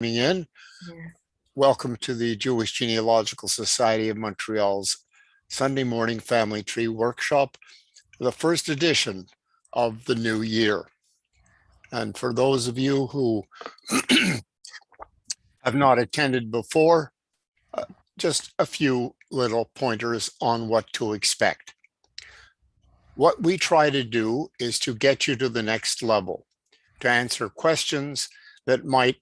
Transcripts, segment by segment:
In. Yes. Welcome to the Jewish Genealogical Society of Montreal's Sunday morning family tree workshop, the first edition of the new year. And for those of you who have not attended before, just a few little pointers on what to expect. What we try to do is to get you to the next level, to answer questions that might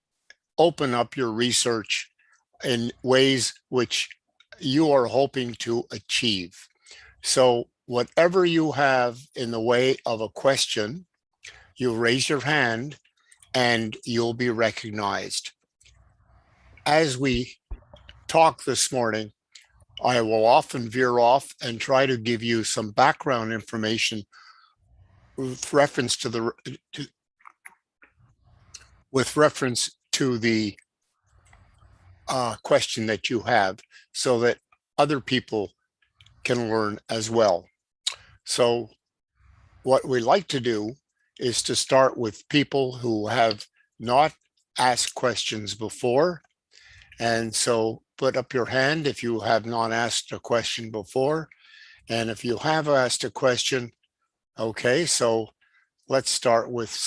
open up your research in ways which you are hoping to achieve. So whatever you have in the way of a question, you raise your hand and you'll be recognized. As we talk this morning, I will often veer off and try to give you some background information with reference to the question that you have, so that other people can learn as well. So what we like to do is to start with people who have not asked questions before. And so put up your hand if you have not asked a question before. And if you have asked a question, okay, so let's start with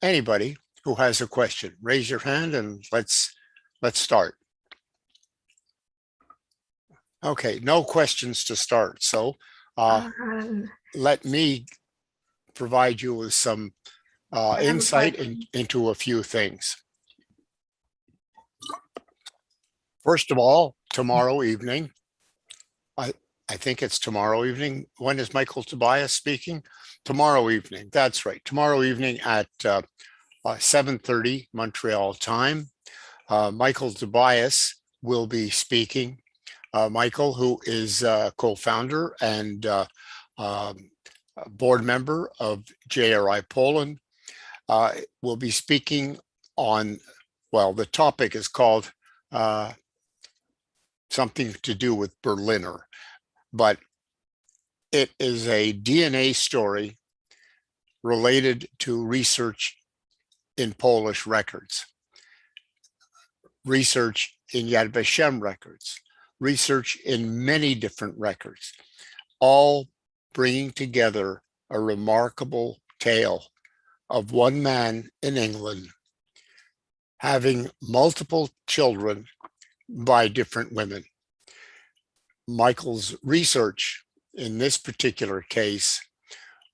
anybody who has a question. Raise your hand and let's start. Okay, no questions to start. So let me provide you with some insight into a few things. First of all, tomorrow evening, I think it's tomorrow evening. When is Michael Tobias speaking? Tomorrow evening. That's right. Tomorrow evening at 7:30 Montreal time. Michael Tobias will be speaking. Michael, who is co-founder and board member of JRI Poland, will be speaking on, well, the topic is called something to do with Berliner, but it is a DNA story related to research in Polish records, research in Yad Vashem records, research in many different records, all bringing together a remarkable tale of one man in England having multiple children by different women. Michael's research in this particular case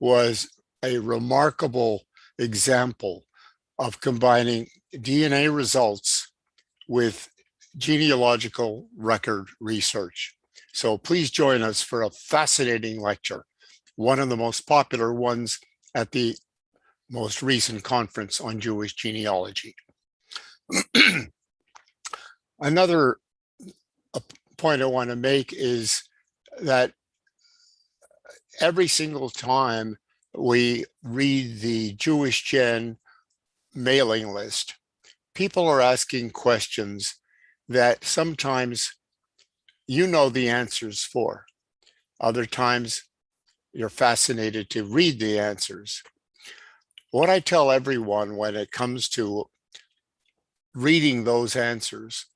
was a remarkable example of combining DNA results with genealogical record research. So please join us for a fascinating lecture, one of the most popular ones at the most recent conference on Jewish genealogy. Another point I want to make is that every single time we read the Jewish Gen mailing list, people are asking questions that sometimes you know the answers for. Other times you're fascinated to read the answers. What I tell everyone when it comes to reading those answers,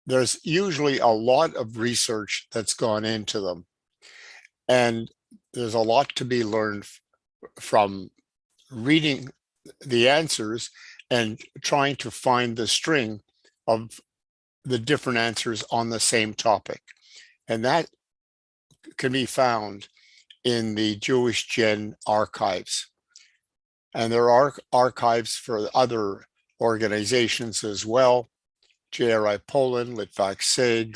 there's usually a lot of research that's gone into them. And there's a lot to be learned from reading the answers and trying to find the string of the different answers on the same topic. And that can be found in the Jewish Gen archives. And there are archives for other organizations as well, JRI Poland, Litvak Sed,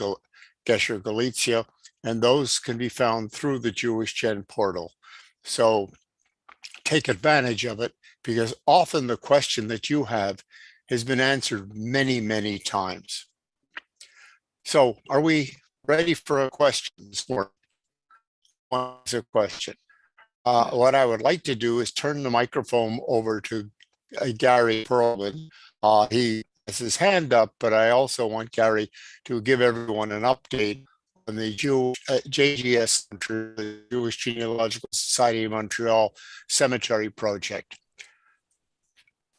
Gesher Galicia, and those can be found through the Jewish Gen portal. So take advantage of it, because often the question that you have has been answered many, many times. So are we ready for a question this morning? What's a question? What I would like to do is turn the microphone over to Gary Perlman. He has his hand up, but I also want Gary to give everyone an update on the JGS, the Jewish Genealogical Society of Montreal Cemetery Project.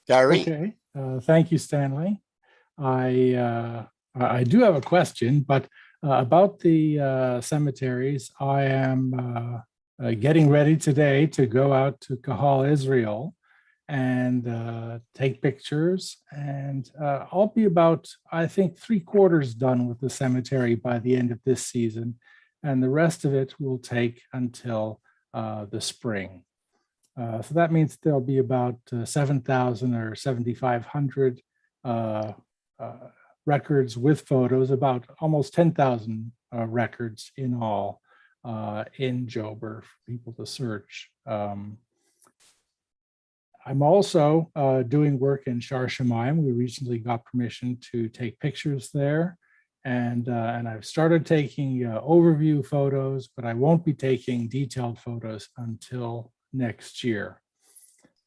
Gary? Okay, thank you, Stanley. I do have a question, but about the cemeteries, I am getting ready today to go out to Kahal, Israel, and take pictures. And I'll be about, I think, 3/4 done with the cemetery by the end of this season, and the rest of it will take until the spring. So that means there'll be about 7,000 or 7,500 uh, records with photos, about almost 10,000 records in all in Joburg for people to search. I'm also doing work in Shar Shamayim. We recently got permission to take pictures there. And I've started taking overview photos, but I won't be taking detailed photos until next year.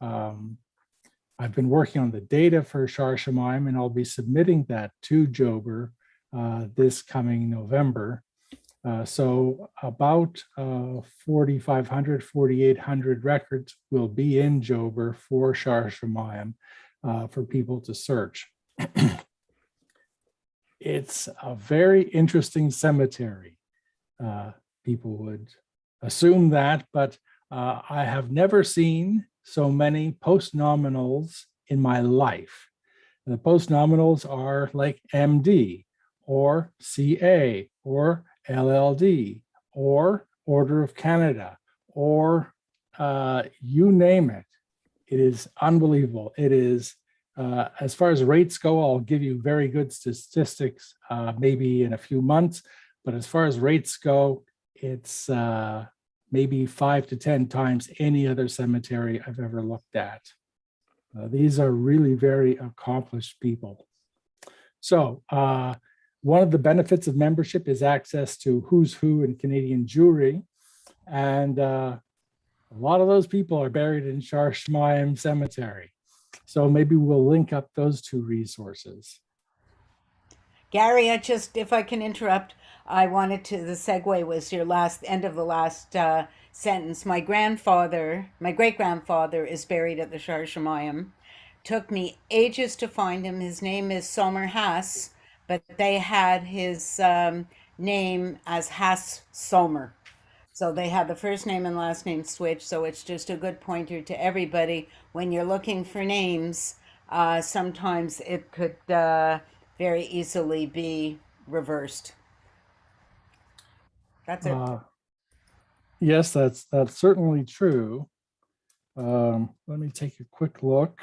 I've been working on the data for Shar Shamayim, and I'll be submitting that to Joburg this coming November. So about 4,500, 4,800 records will be in Joburg for Shar Shamayim for people to search. It's a very interesting cemetery. People would assume that, but I have never seen so many postnominals in my life. The postnominals are like MD or CA or LLD or Order of Canada or you name it. It is unbelievable. It is, as far as rates go, I'll give you very good statistics maybe in a few months, but as far as rates go, it's maybe 5 to 10 times any other cemetery I've ever looked at. These are really very accomplished people. So one of the benefits of membership is access to who's who in Canadian Jewry. And a lot of those people are buried in Shar Shamayim Cemetery. So maybe we'll link up those two resources. Gary, if I can interrupt, I wanted to, the segue was your end of the last sentence. My great grandfather is buried at the Shar Shamayim. Took me ages to find him. His name is Somer Haas, but they had his name as Haas Somer. So they had the first name and last name switched. So it's just a good pointer to everybody. When you're looking for names, sometimes it could very easily be reversed. That's it. Yes, that's certainly true. Let me take a quick look.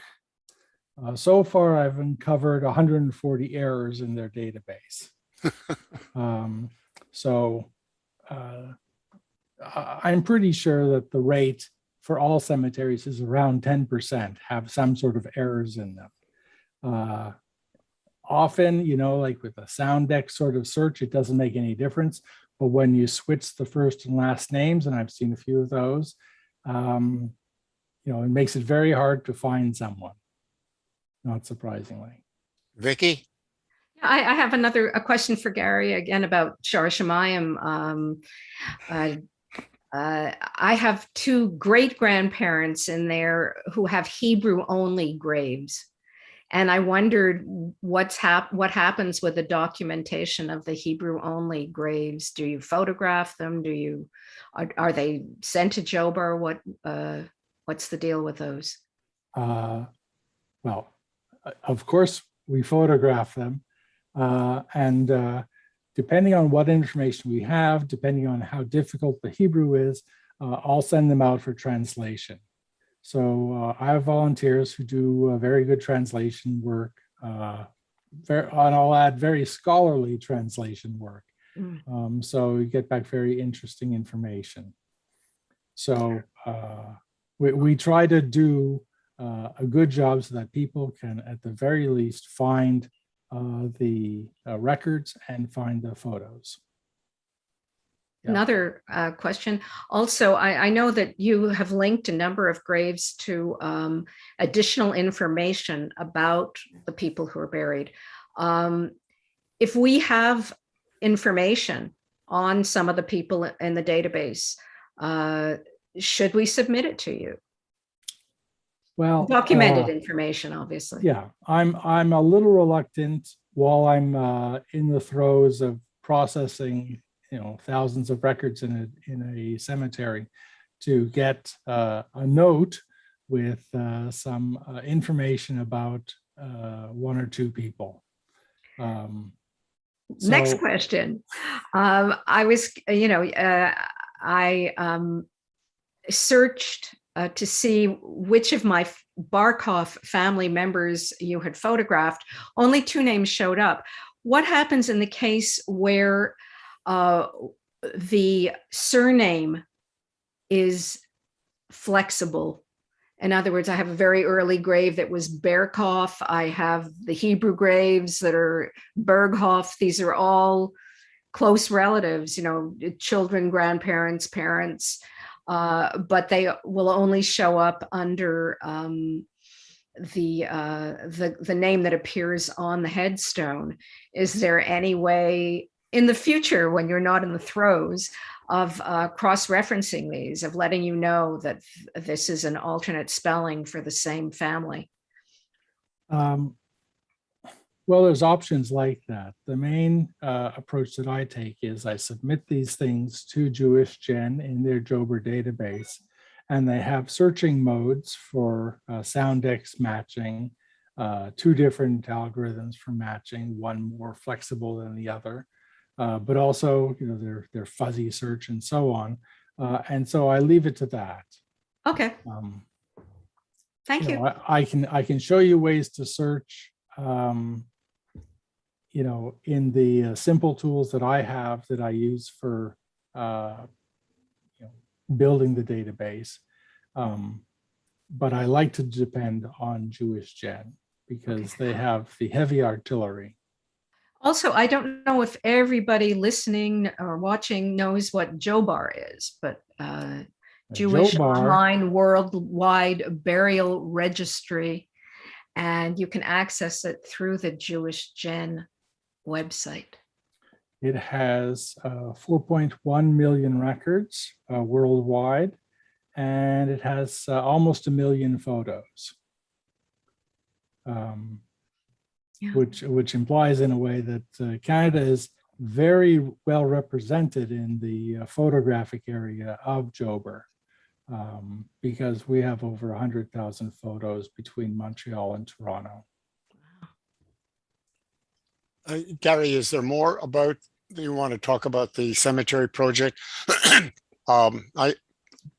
So far, I've uncovered 140 errors in their database. I'm pretty sure that the rate for all cemeteries is around 10% have some sort of errors in them. Often, like with a Soundex sort of search, it doesn't make any difference. But when you switch the first and last names, and I've seen a few of those, it makes it very hard to find someone, not surprisingly. Vicky? I have a question for Gary again about Shar Shamayim. I have two great grandparents in there who have Hebrew only graves. And I wondered what happens with the documentation of the Hebrew only graves. Do you photograph them? Are they sent to Joburg? What's the deal with those? Well, of course we photograph them, and depending on what information we have, depending on how difficult the Hebrew is, I'll send them out for translation. So I have volunteers who do very good translation work, and I'll add very scholarly translation work. So you get back very interesting information. So we try to do a good job so that people can, at the very least, find the records and find the photos. Yeah. Another question. Also, I know that you have linked a number of graves to additional information about the people who are buried. If we have information on some of the people in the database, should we submit it to you? Well, Documented information, obviously. yeah, I'm a little reluctant while I'm in the throes of processing, thousands of records in a cemetery, to get a note with some information about one or two people. Next So, question. I was, I searched to see which of my Barkhoff family members you had photographed. Only 2 names showed up. What happens in the case where the surname is flexible? In other words, I have a very early grave that was Berkhoff. I have the Hebrew graves that are Berghoff. These are all close relatives, children, grandparents, parents, but they will only show up under the name that appears on the headstone. Is there any way in the future, when you're not in the throes of cross-referencing these, of letting you know that this is an alternate spelling for the same family? Well, there's options like that. The main approach that I take is I submit these things to JewishGen in their Jober database, and they have searching modes for Soundex matching, 2 different algorithms for matching, one more flexible than the other, but also, their fuzzy search and so on. And so I leave it to that. Okay, thank you. I can show you ways to search. In the simple tools that I have that I use for building the database. But I like to depend on JewishGen because they have the heavy artillery. Also, I don't know if everybody listening or watching knows what Jobar is, but Jewish Jobar, Online Worldwide Burial Registry, and you can access it through the JewishGen website. It has 4.1 million records worldwide, and it has almost 1 million photos, which implies in a way that Canada is very well represented in the photographic area of Jober, because we have over 100,000 photos between Montreal and Toronto. Gary, is there more about you want to talk about the cemetery project?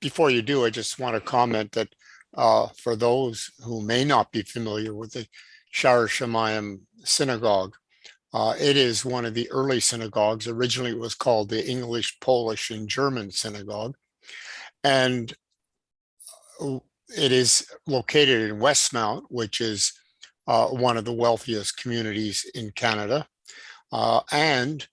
Before you do, I just want to comment that for those who may not be familiar with the Shar Shemayim Synagogue, it is one of the early synagogues. Originally, it was called the English, Polish, and German Synagogue, and it is located in Westmount, which is one of the wealthiest communities in Canada, and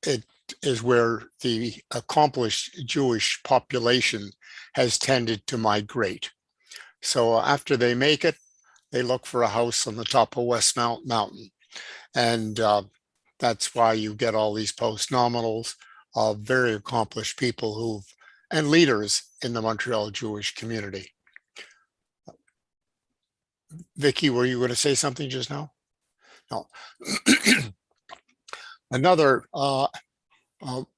it is where the accomplished Jewish population has tended to migrate. So after they make it, they look for a house on the top of Westmount Mountain, and that's why you get all these post-nominals of very accomplished people and leaders in the Montreal Jewish community. Vicky, were you going to say something just now? No. Another,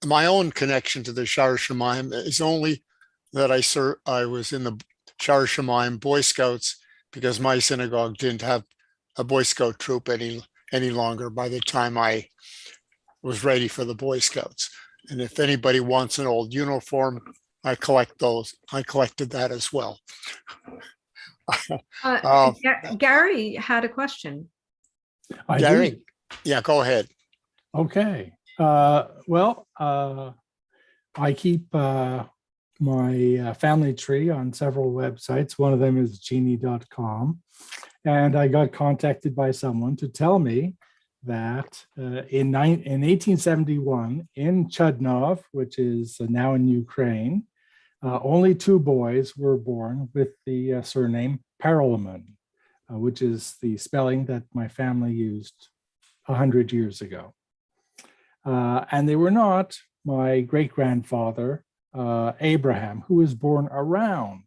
my own connection to the Shar Shemayim is only that I was in the Shar Shemayim Boy Scouts because my synagogue didn't have a Boy Scout troop any longer by the time I was ready for the Boy Scouts. And if anybody wants an old uniform, I collect those. I collected that as well. Gary had a question. Gary, yeah, go ahead. Okay. Well, I keep my family tree on several websites. One of them is genie.com. And I got contacted by someone to tell me that in 1871 in Chudnov, which is now in Ukraine, only 2 boys were born with the surname Perelman, which is the spelling that my family used 100 years ago. And they were not my great-grandfather, Abraham, who was born around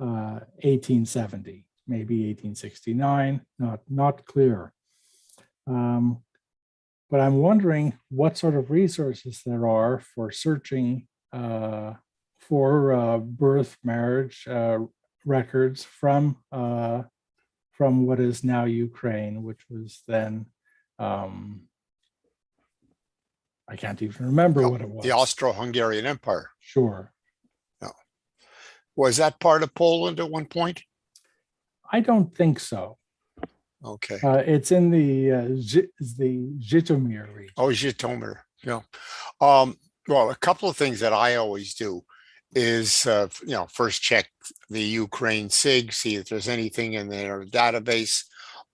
1870, maybe 1869, not clear. But I'm wondering what sort of resources there are for searching for birth, marriage records from what is now Ukraine, which was then I can't even remember what it was. The Austro-Hungarian Empire. Sure. Was that part of Poland at one point? I don't think so. Okay. It's in the Zhytomyr region. Oh, Zhytomyr. Yeah. Well, a couple of things that I always do is, first check the Ukraine SIG, see if there's anything in their database.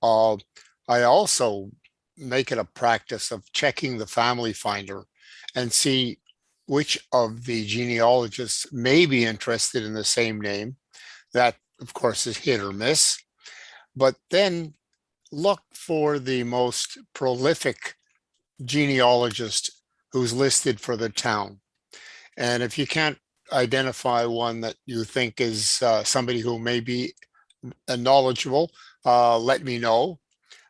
I also make it a practice of checking the family finder and see which of the genealogists may be interested in the same name. That, of course, is hit or miss. But then look for the most prolific genealogist who's listed for the town. And if you can't identify one that you think is somebody who may be knowledgeable, let me know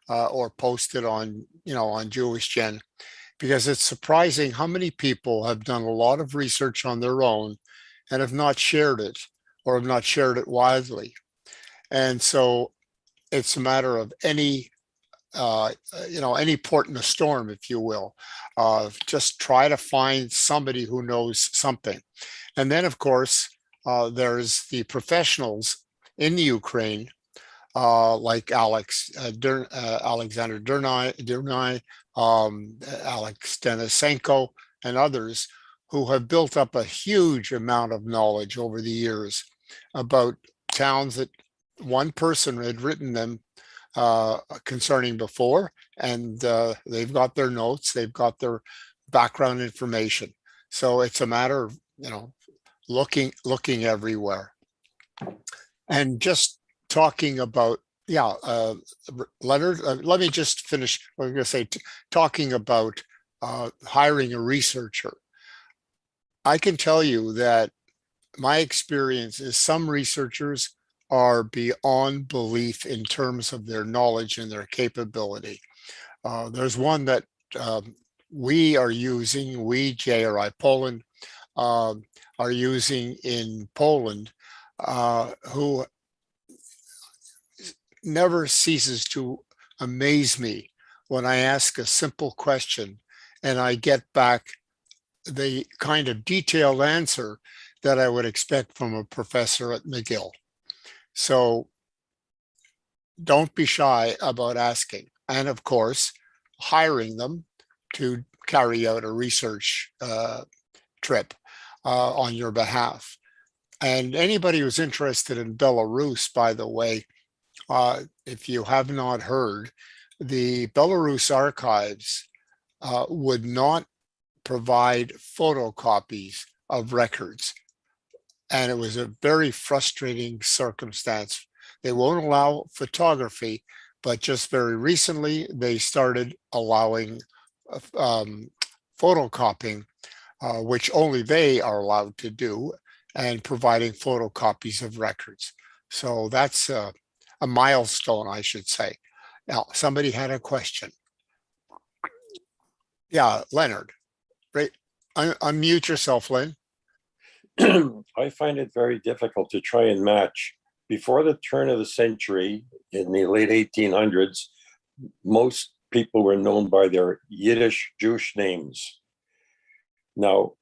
or post it on, on Jewish Gen, because it's surprising how many people have done a lot of research on their own and have not shared it or have not shared it widely. And so it's a matter of any port in a storm, if you will. Just try to find somebody who knows something. And then, of course, there's the professionals in the Ukraine, like Alexander Durnai, Alex Denisenko, and others who have built up a huge amount of knowledge over the years about towns that one person had written them concerning before, and they've got their notes, they've got their background information. So it's a matter of, looking everywhere. And just talking about, Leonard, let me just finish. I was going to say, talking about hiring a researcher. I can tell you that my experience is some researchers are beyond belief in terms of their knowledge and their capability. There's one that we are using, JRI Poland, are using in Poland, who never ceases to amaze me when I ask a simple question and I get back the kind of detailed answer that I would expect from a professor at McGill. So don't be shy about asking. And of course, hiring them to carry out a research trip on your behalf. And anybody who's interested in Belarus, by the way, if you have not heard, the Belarus archives would not provide photocopies of records. And it was a very frustrating circumstance. They won't allow photography, but just very recently, they started allowing photocopying, which only they are allowed to do, and providing photocopies of records. So that's a milestone, I should say. Now, somebody had a question. Yeah, Leonard, right? Unmute yourself, Lynn. I find it very difficult to try and match. Before the turn of the century, in the late 1800s, most people were known by their Yiddish Jewish names. Now,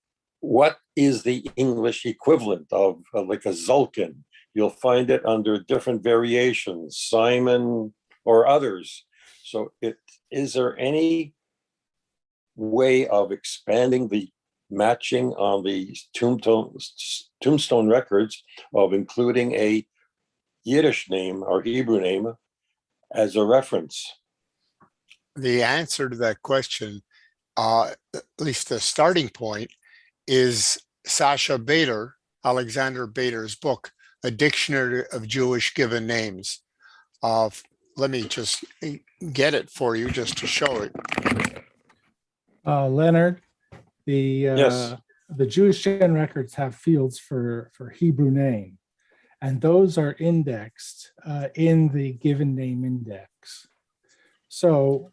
what is the English equivalent of like a Zulkin? You'll find it under different variations, Simon or others. So is there any way of expanding the matching on the tombstone records of including a Yiddish name or Hebrew name as a reference? The answer to that question, at least the starting point, is Sasha Bader, Alexander Bader's book, A Dictionary of Jewish Given Names. Let me just get it for you just to show it. Leonard, Yes. the Jewish Gen records have fields for Hebrew name, and those are indexed in the given name index. So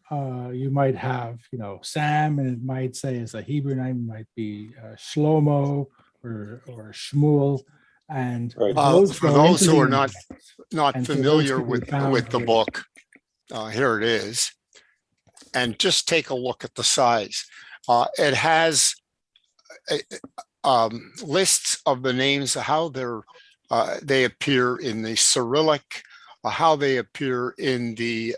you might have, Sam, and it might say as a Hebrew name, it might be Shlomo or Shmuel, and Right. those For go those into who the are not index. not And so those familiar can be with found the here. book, here it is, and just take a look at the size. It has lists of the names, how they appear in the Cyrillic, how they appear in the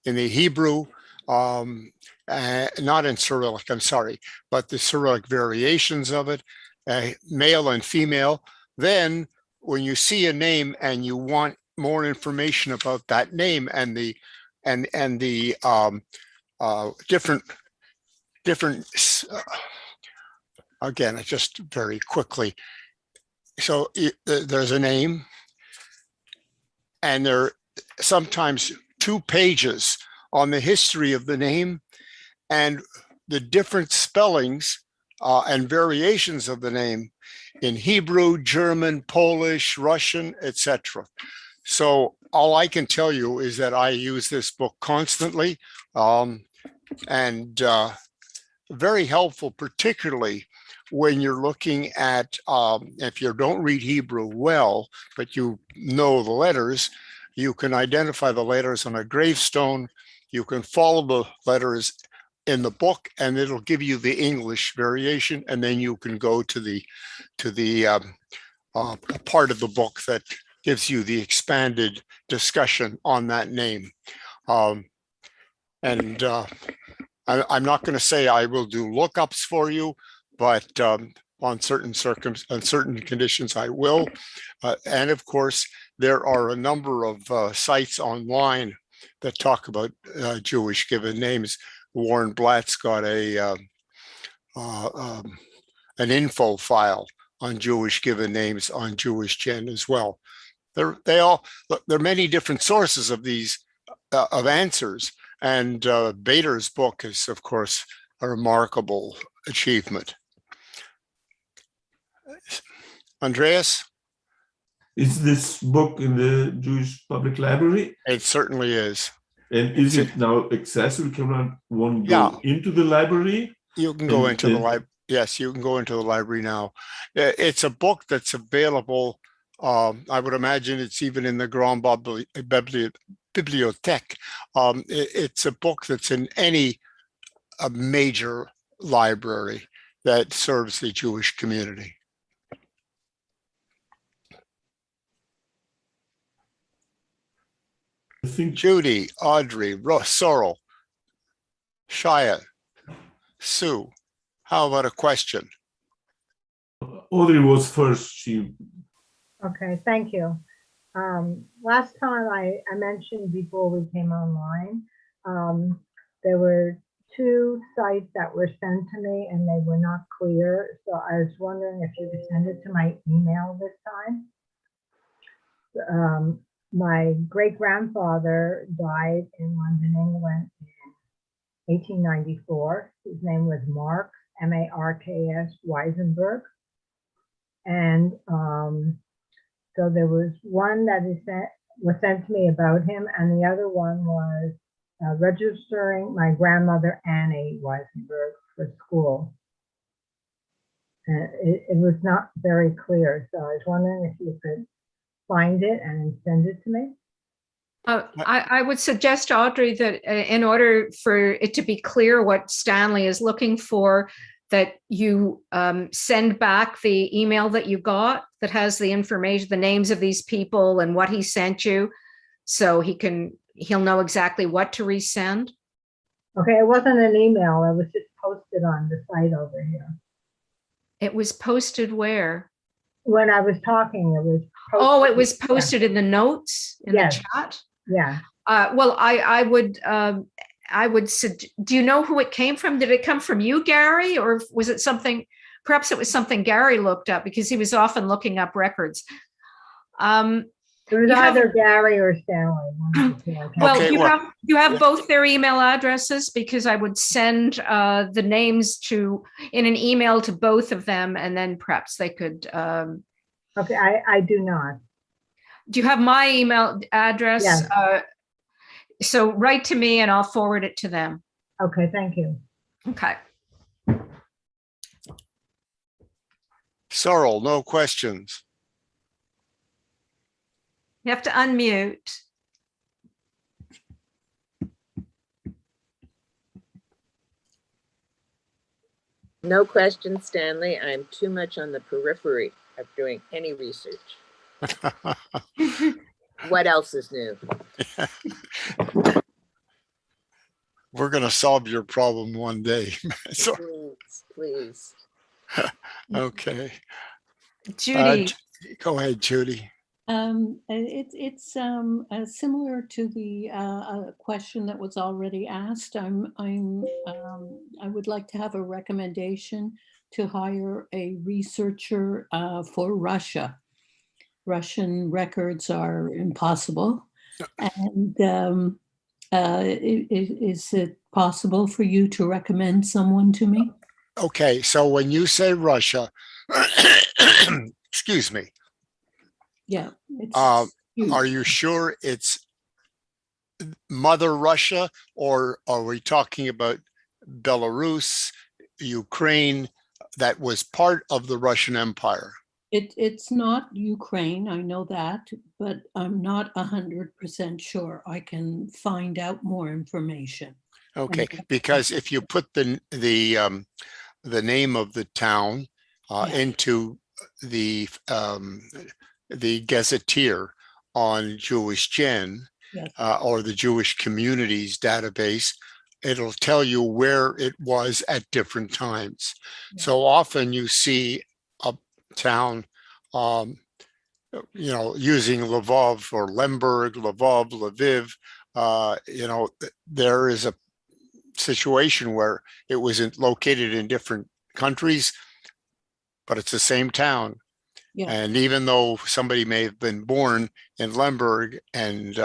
Hebrew, not in Cyrillic, I'm sorry, but the Cyrillic variations of it, male and female. Then when you see a name and you want more information about that name and the different again, just very quickly. So there's a name, and there are sometimes 2 pages on the history of the name and the different spellings and variations of the name in Hebrew, German, Polish, Russian, etc. So all I can tell you is that I use this book constantly, and very helpful, particularly when you're looking at, if you don't read Hebrew well, but you know the letters, you can identify the letters on a gravestone. You can follow the letters in the book, and it'll give you the English variation, and then you can go to the part of the book that gives you the expanded discussion on that name. And I'm not going to say I will do lookups for you, but on certain conditions I will. And of course, there are a number of sites online that talk about Jewish given names. Warren Blatt's got an info file on Jewish given names on Jewish Gen as well. There are many different sources of these of answers, and Bader's book is, of course, a remarkable achievement. Andreas? Is this book in the Jewish Public Library? It certainly is. And is it now accessible? Can one Yeah. go into the library? You can go into the library. Yes, you can go into the library now. It's a book that's available. I would imagine it's even in the Grand Bibliothèque. It's a book that's in any major library that serves the Jewish community. I think Judy, Audrey, Sorrel, Shia, Sue, how about a question? Audrey was first. Okay, thank you. Last time I mentioned before we came online, there were 2 sites that were sent to me and they were not clear. So I was wondering if you could send it to my email this time. My great-grandfather died in London, England in 1894. His name was Marks, M-A-R-K-S, Weisenberg. And so there was one that was sent to me about him, and the other one was registering my grandmother, Annie Weisenberg, for school. And it was not very clear, so I was wondering if you could find it and send it to me. I would suggest, Audrey, that in order for it to be clear what Stanley is looking for, that you send back the email that you got that has the information, the names of these people and what he sent you, so he'll know exactly what to resend. Okay, it wasn't an email. It was just posted on the site over here. It was posted where? When I was talking, it was posted. Oh, it was posted in the notes in the chat? Yeah. Well, I would do you know who it came from? Did it come from you, Gary, or was it something, perhaps it was something Gary looked up, because he was often looking up records. It was either Gary or Stanley. Well, okay, you have both their email addresses, because I would send the names in an email to both of them, and then perhaps they could. Okay, I do not. Do you have my email address? Yes. So write to me and I'll forward it to them. Okay, thank you. Okay. Sorrel, no questions. You have to unmute. No question, Stanley. I'm too much on the periphery of doing any research. What else is new? We're going to solve your problem one day. So, Please, please. okay. Judy, Go ahead, Judy. It's similar to the question that was already asked. I would like to have a recommendation to hire a researcher for Russia. Russian records are impossible, and is it possible for you to recommend someone to me? Okay, so when you say Russia, excuse me, Yeah. It's are you sure it's Mother Russia, or are we talking about Belarus, Ukraine, that was part of the Russian Empire? It's not Ukraine, I know that, but I'm not 100% sure. I can find out more information. Okay, because if you put the name of the town into the Gazetteer on Jewish Gen, Yes. or the Jewish Communities database, it'll tell you where it was at different times. Yeah. So often you see a town, using Lvov or Lemberg, Lvov, Lviv. There is a situation where it was located in different countries, but it's the same town. Yeah. And even though somebody may have been born in Lemberg and,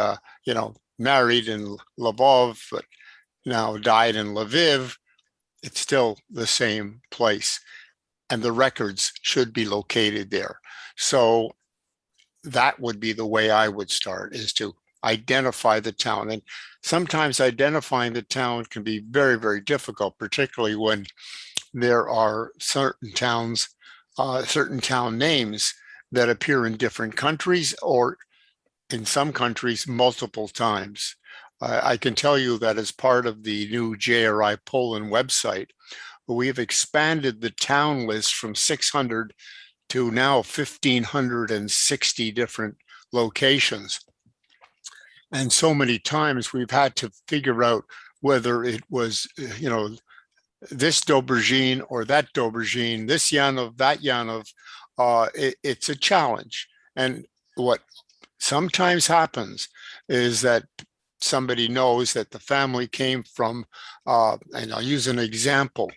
married in Lvov, but now died in Lviv, it's still the same place. And the records should be located there. So that would be the way I would start, is to identify the town. And sometimes identifying the town can be very, very difficult, particularly when there are certain towns, certain town names that appear in different countries, or in some countries multiple times. I can tell you that as part of the new JRI Poland website, we've expanded the town list from 600 to now 1,560 different locations. And so many times we've had to figure out whether it was, this Dobrzyń or that Dobrzyń, this Yanov, that Yanov. It's a challenge. And what sometimes happens is that somebody knows that the family came from, and I'll use an example,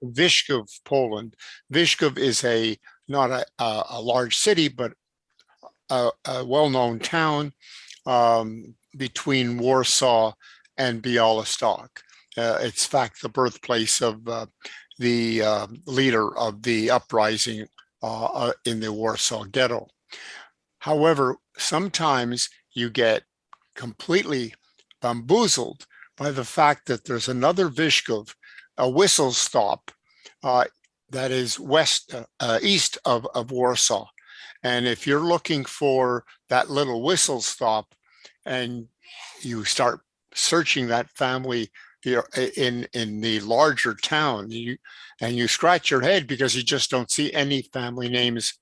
Vyshkov, Poland. Vyshkov is not a large city, but a well-known town between Warsaw and Białystok. It's in fact the birthplace of the leader of the uprising in the Warsaw Ghetto. However, sometimes you get completely bamboozled by the fact that there's another Vyshkov, a whistle stop that is east of Warsaw. And if you're looking for that little whistle stop and you start searching that family in the larger town, and you scratch your head because you just don't see any family names,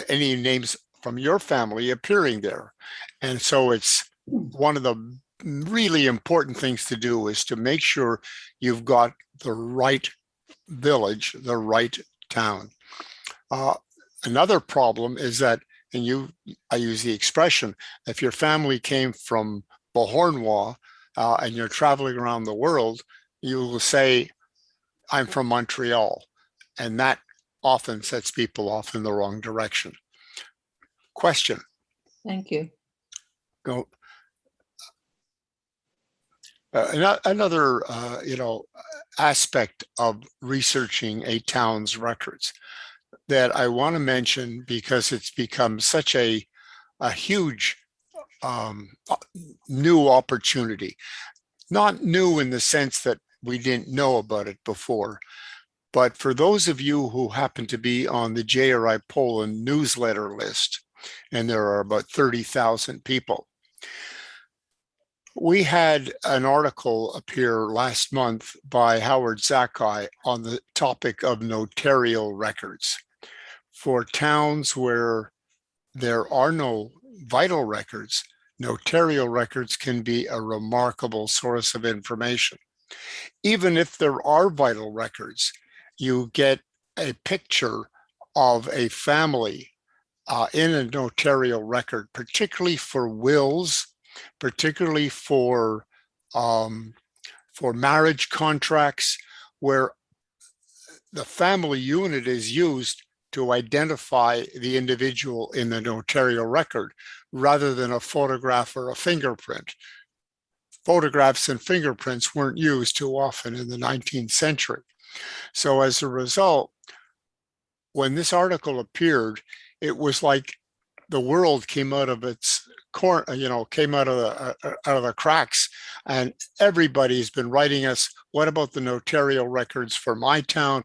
any names from your family appearing there. And so it's one of the really important things to do is to make sure you've got the right village, the right town. Another problem is that, and I use the expression, if your family came from Beauharnois and you're traveling around the world, you will say, I'm from Montreal. And that often sets people off in the wrong direction. Question. Thank you. Go. Another, aspect of researching a town's records. that I want to mention because it's become such a huge new opportunity. Not new in the sense that we didn't know about it before, but for those of you who happen to be on the JRI Poland newsletter list, and there are about 30,000 people, we had an article appear last month by Howard Zakai on the topic of notarial records. For towns where there are no vital records, notarial records can be a remarkable source of information. Even if there are vital records, you get a picture of a family in a notarial record, particularly for wills, particularly for marriage contracts, where the family unit is used to identify the individual in the notarial record rather than a photograph or a fingerprint. Photographs and fingerprints weren't used too often in the 19th century. So as a result, when this article appeared, it was like the world came out of its came out of the cracks, and everybody's been writing us, what about the notarial records for my town,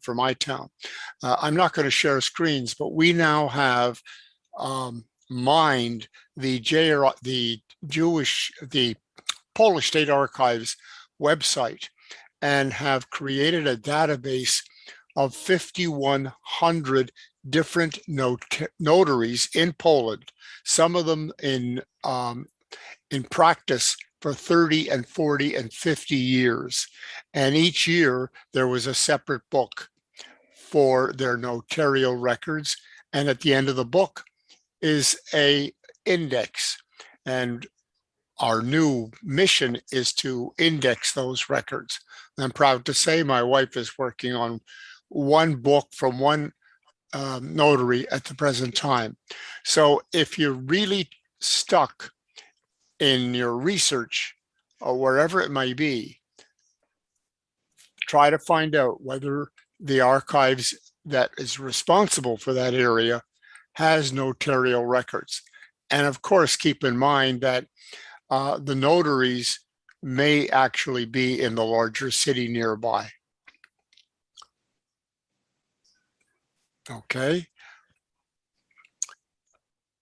I'm not going to share screens, but we now have mined the Polish State Archives website and have created a database of 5,100 different notaries in Poland, some of them in practice for 30 and 40 and 50 years. And each year there was a separate book for their notarial records. And at the end of the book is a index. And our new mission is to index those records. I'm proud to say my wife is working on one book from one notary at the present time. So if you're really stuck in your research or wherever it may be, try to find out whether the archives that is responsible for that area has notarial records. And of course, keep in mind that the notaries may actually be in the larger city nearby. Okay.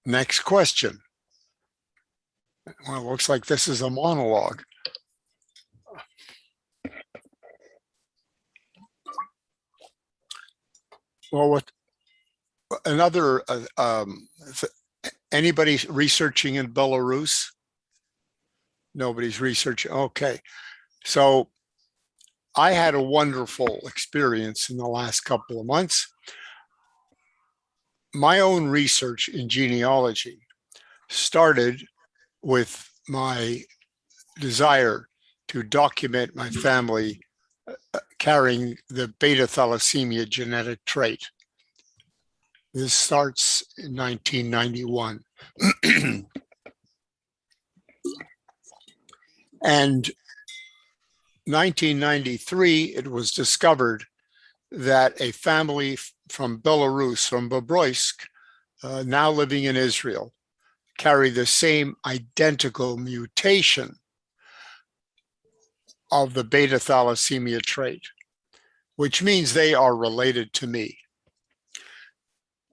Next question. Well, it looks like this is a monologue. Well, what another, anybody researching in Belarus? Nobody's researching. Okay. So I had a wonderful experience in the last couple of months. My own research in genealogy started with my desire to document my family carrying the beta thalassemia genetic trait. This starts in 1991. And 1993, it was discovered that a family from Belarus, from Bobroisk, now living in Israel, carry the same identical mutation of the beta thalassemia trait, which means they are related to me.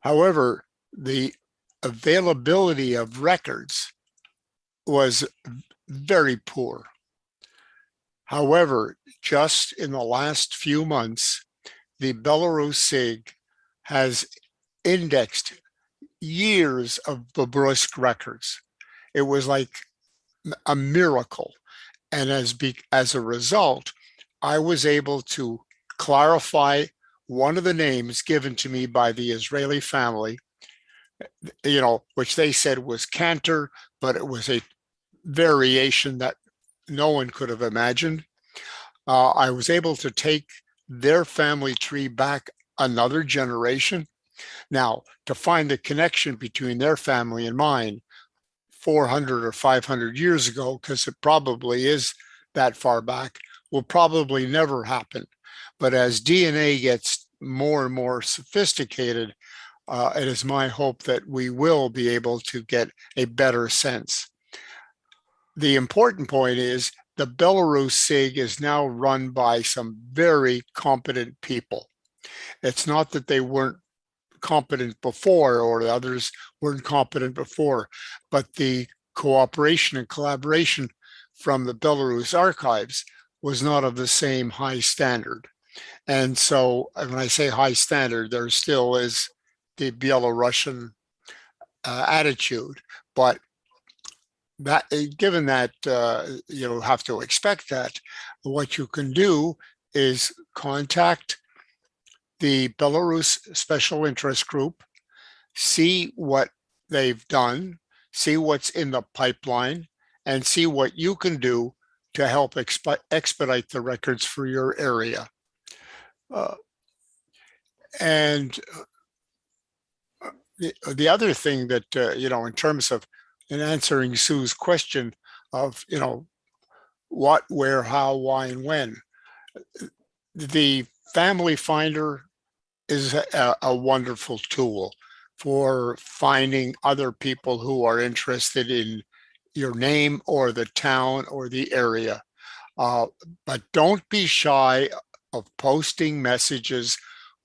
However, the availability of records was very poor. However, just in the last few months, the Belarus SIG has indexed years of Bobroisk records. It was like a miracle. And as a result, I was able to clarify one of the names given to me by the Israeli family, which they said was Cantor, but it was a variation that no one could have imagined. I was able to take their family tree back another generation. Now, to find the connection between their family and mine 400 or 500 years ago, because it probably is that far back, will probably never happen. But as DNA gets more and more sophisticated, it is my hope that we will be able to get a better sense. The important point is the Belarus SIG is now run by some very competent people. It's not that they weren't competent before or the others weren't competent before, but the cooperation and collaboration from the Belarus archives was not of the same high standard. And so when I say high standard, there still is the Belarusian attitude, but that given that you have to expect that, what you can do is contact the Belarus Special Interest Group, see what they've done, see what's in the pipeline, and see what you can do to help expedite the records for your area. And the other thing that, in terms of in answering Sue's question of, what, where, how, why, and when, the Family Finder is a wonderful tool for finding other people who are interested in your name or the town or the area. But don't be shy of posting messages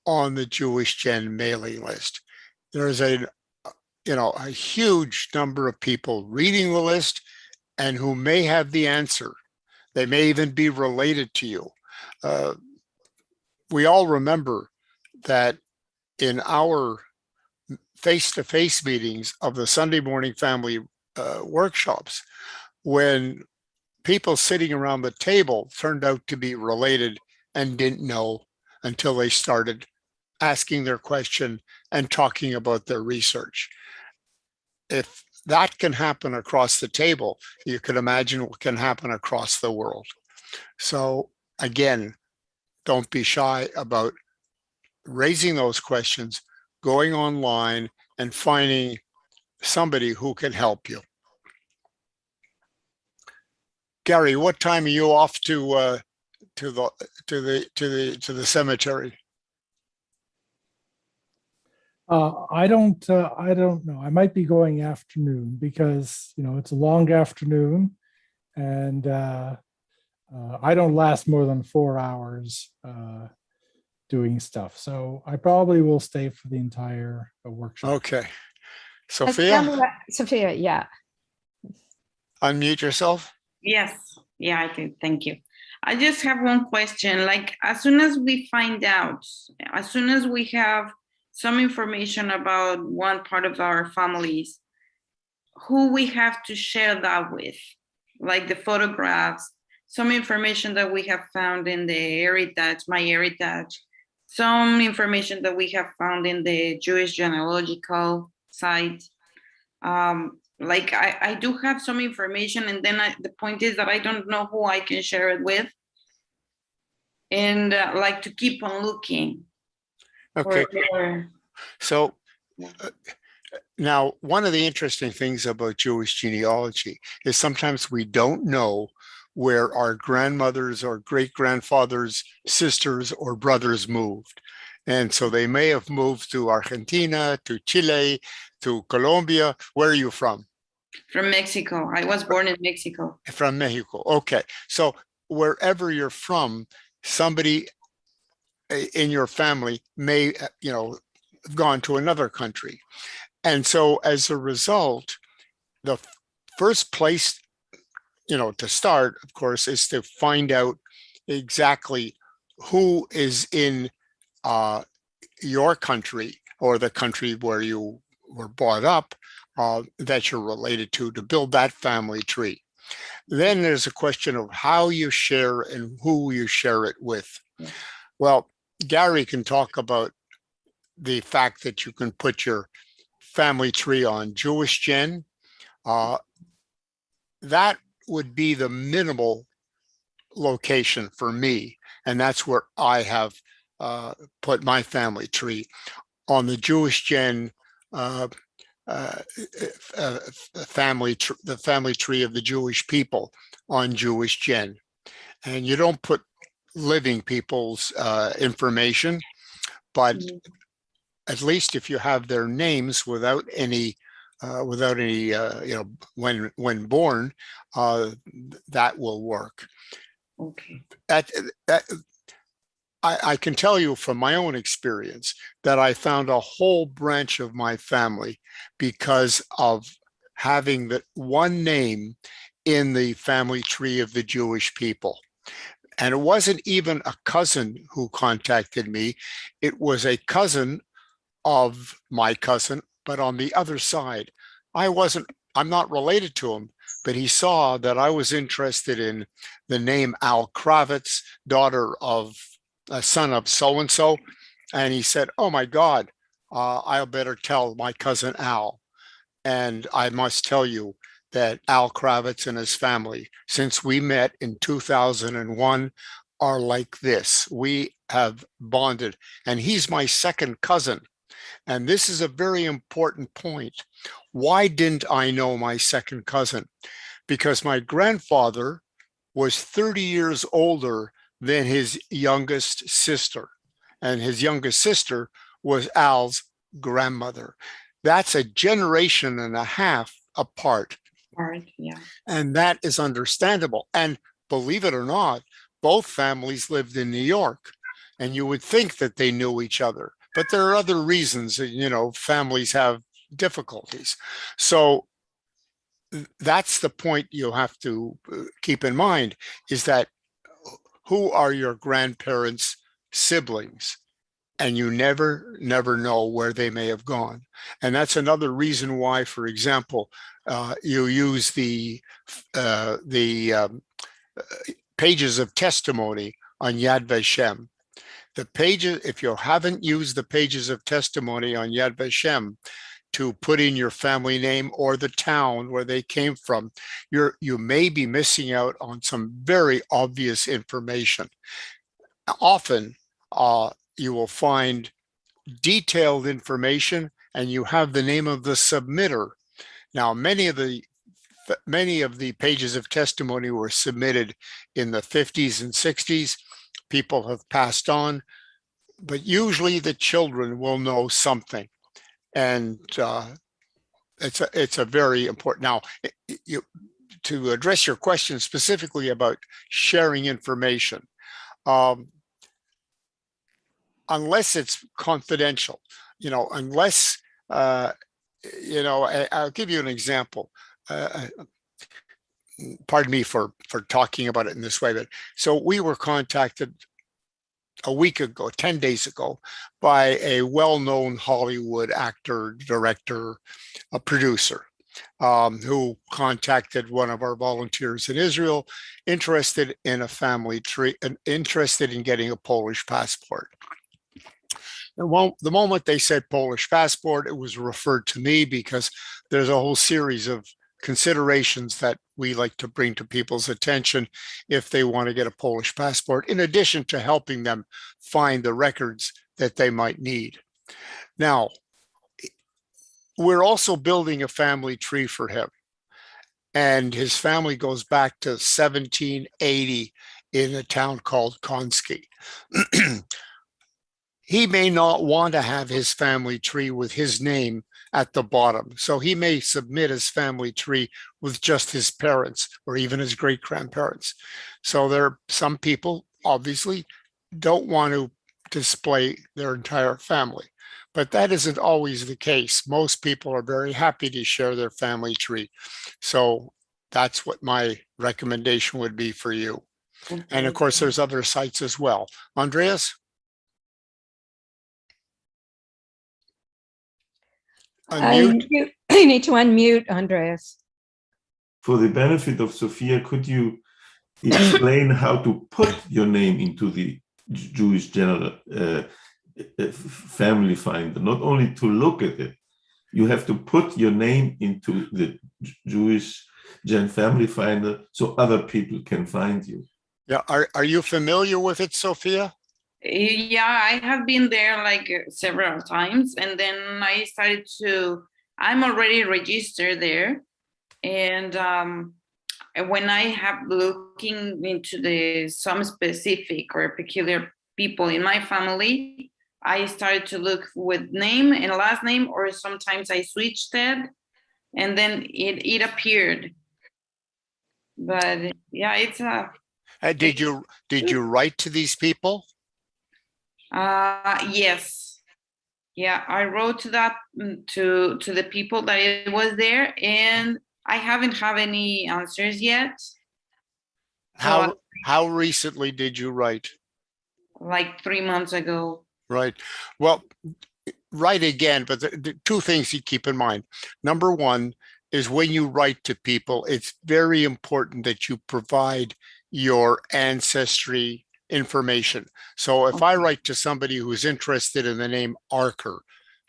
on the Jewish Gen mailing list. There's a huge number of people reading the list and who may have the answer. They may even be related to you. We all remember that in our face-to-face meetings of the Sunday morning family workshops, when people sitting around the table turned out to be related and didn't know until they started asking their question and talking about their research. If that can happen across the table, you can imagine what can happen across the world. So again, don't be shy about raising those questions, going online and finding somebody who can help you. Gary, what time are you off to the cemetery? I don't know. I might be going afternoon because, it's a long afternoon and I don't last more than 4 hours doing stuff. So I probably will stay for the entire workshop. Okay. Sophia, Sophia, yeah. unmute yourself. Yes, yeah, I did. Thank you. I just have one question. Like, as soon as we find out, as soon as we have some information about one part of our families, who we have to share that with, like the photographs, some information that we have found in the Heritage, MyHeritage, some information that we have found in the Jewish genealogical site. Like I do have some information, and then the point is that I don't know who I can share it with, and like to keep on looking. Okay. So now, one of the interesting things about Jewish genealogy is sometimes we don't know where our grandmothers or great-grandfathers, sisters or brothers moved. And so they may have moved to Argentina, to Chile, to Colombia. Where are you from? From Mexico. I was born in Mexico. From Mexico. Okay. So wherever you're from, somebody in your family may, have gone to another country. And so as a result, the first place, to start, of course, is to find out exactly who is in your country or the country where you were brought up that you're related to build that family tree. Then there's a question of how you share and who you share it with. Well, Gary can talk about the fact that you can put your family tree on Jewish Gen. That would be the minimal location for me. And that's where I have put my family tree on the Jewish Gen the family tree of the Jewish people on Jewish Gen. And you don't put living people's information, but at least if you have their names without any, when born, that will work. Okay. That I can tell you from my own experience that I found a whole branch of my family because of having that one name in the family tree of the Jewish people. And it wasn't even a cousin who contacted me. It was a cousin of my cousin, but on the other side. I'm not related to him, but he saw that I was interested in the name Al Kravitz, daughter of a son of so-and-so. And he said, oh my God, I'll better tell my cousin Al. And I must tell you that Al Kravitz and his family, since we met in 2001, are like this. We have bonded, and he's my second cousin. And this is a very important point. Why didn't I know my second cousin? Because my grandfather was 30 years older than his youngest sister. And his youngest sister was Al's grandmother. That's a generation and a half apart. All right. Yeah. And that is understandable. And believe it or not, both families lived in New York. And you would think that they knew each other. But there are other reasons that, families have difficulties. So that's the point you have to keep in mind, is that who are your grandparents' siblings? And you never know where they may have gone. And that's another reason why, for example, you use the pages of testimony on Yad Vashem. The pages, if you haven't used the pages of testimony on Yad Vashem to put in your family name or the town where they came from, you may be missing out on some very obvious information. Often, you will find detailed information and you have the name of the submitter. Now, many of the pages of testimony were submitted in the 50s and 60s. People have passed on, but usually the children will know something. And it's a very important. Now, to address your question specifically about sharing information, unless it's confidential, unless, I'll give you an example. Pardon me for talking about it in this way, but so we were contacted a week ago, 10 days ago, by a well-known Hollywood actor, director, a producer, who contacted one of our volunteers in Israel, interested in a family tree and interested in getting a Polish passport. The moment they said Polish passport, it was referred to me because there's a whole series of considerations that we like to bring to people's attention if they want to get a Polish passport, in addition to helping them find the records that they might need. Now, we're also building a family tree for him. And his family goes back to 1780 in a town called Konski. He may not want to have his family tree with his name at the bottom. So he may submit his family tree with just his parents or even his great-grandparents. So there are some people obviously don't want to display their entire family, but that isn't always the case. Most people are very happy to share their family tree. So that's what my recommendation would be for you. And of course, there's other sites as well. Andreas? Unmute. You need to unmute, Andreas. For the benefit of Sophia, could you explain how to put your name into the Jewish General Family Finder? Not only to look at it, you have to put your name into the Jewish Gen Family Finder so other people can find you. Yeah, are you familiar with it, Sophia? Yeah, I have been there like several times, and then I started I'm already registered there. And when I have looking into some specific or peculiar people in my family, I started to look with name and last name, or sometimes I switched it, and then it appeared. But yeah, it's a Did you write to these people? yes. Yeah, I wrote to that to the people that it was there, and I haven't have any answers yet. How recently did you write? Like 3 months ago. Right. Well, write again, but the two things you keep in mind. Number one is when you write to people, it's very important that you provide your ancestry information. So if I write to somebody who's interested in the name Archer,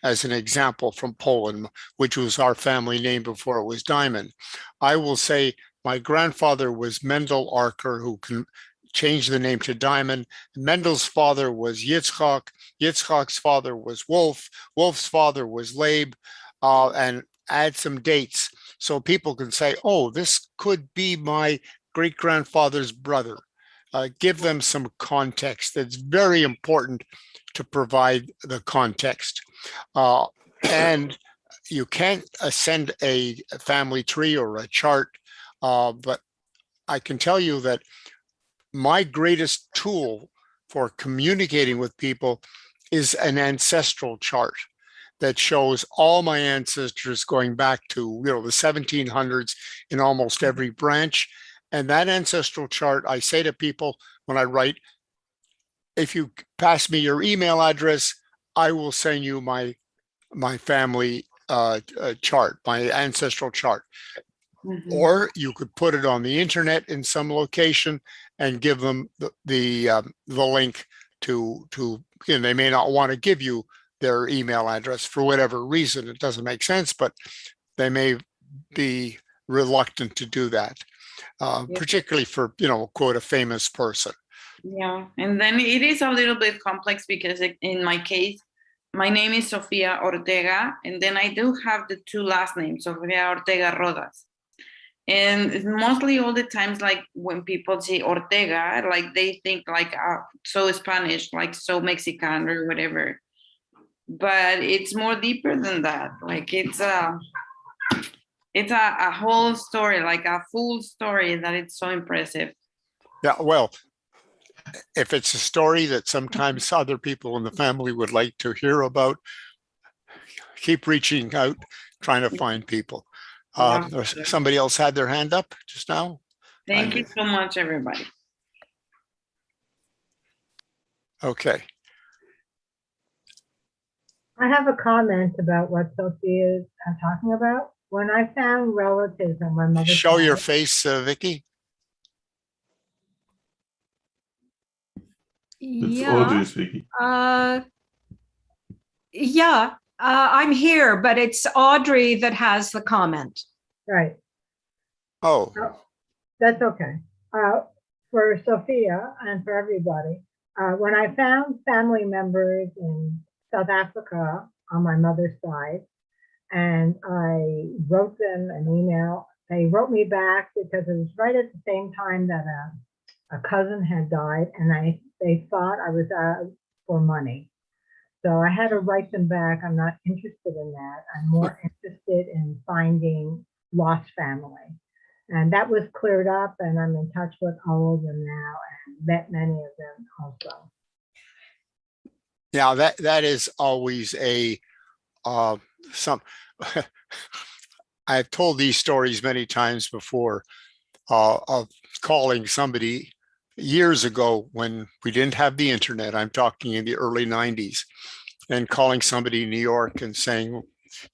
as an example from Poland, which was our family name before it was Diamond, I will say my grandfather was Mendel Archer, who can change the name to Diamond. Mendel's father was Yitzchak. Yitzchak's father was Wolf. Wolf's father was Leib, and add some dates so people can say, oh, this could be my great-grandfather's brother. Give them some context. It's very important to provide the context. And you can't send a family tree or a chart, but I can tell you that my greatest tool for communicating with people is an ancestral chart that shows all my ancestors going back to, the 1700s in almost every branch. And that ancestral chart, I say to people when I write, if you pass me your email address, I will send you my family chart, my ancestral chart. Mhm. Or you could put it on the internet in some location and give them the link to, and they may not want to give you their email address for whatever reason. It doesn't make sense, but they may be reluctant to do that, Yeah. particularly for, quote, a famous person. Yeah, and then it is a little bit complex because in my case, my name is Sofia Ortega, and then I do have the two last names, Sofia Ortega Rodas. And it's mostly all the times, like when people say Ortega, like they think like so Spanish, like so Mexican or whatever. But it's more deeper than that. Like it's a whole story, like a full story that it's so impressive. Yeah, well, if it's a story that sometimes other people in the family would like to hear about, keep reaching out, trying to find people. Yeah. Somebody else had their hand up just now. Thank you so much, everybody. Okay. I have a comment about what Sophia is talking about. When I found relatives on my mother's Show your side- face, Vicky. It's Audrey speaking. Yeah, I'm here, but it's Audrey that has the comment. Right. Oh, That's okay. For Sophia and for everybody, when I found family members in South Africa on my mother's side, and I wrote them an email, they wrote me back because it was right at the same time that a cousin had died, and they thought I was out for money. So I had to write them back. I'm not interested in that. I'm more interested in finding lost family. And that was cleared up, and I'm in touch with all of them now and met many of them also. yeah, that is always I've told these stories many times before, of calling somebody years ago when we didn't have the internet. I'm talking in the early 90s, and calling somebody in New York and saying,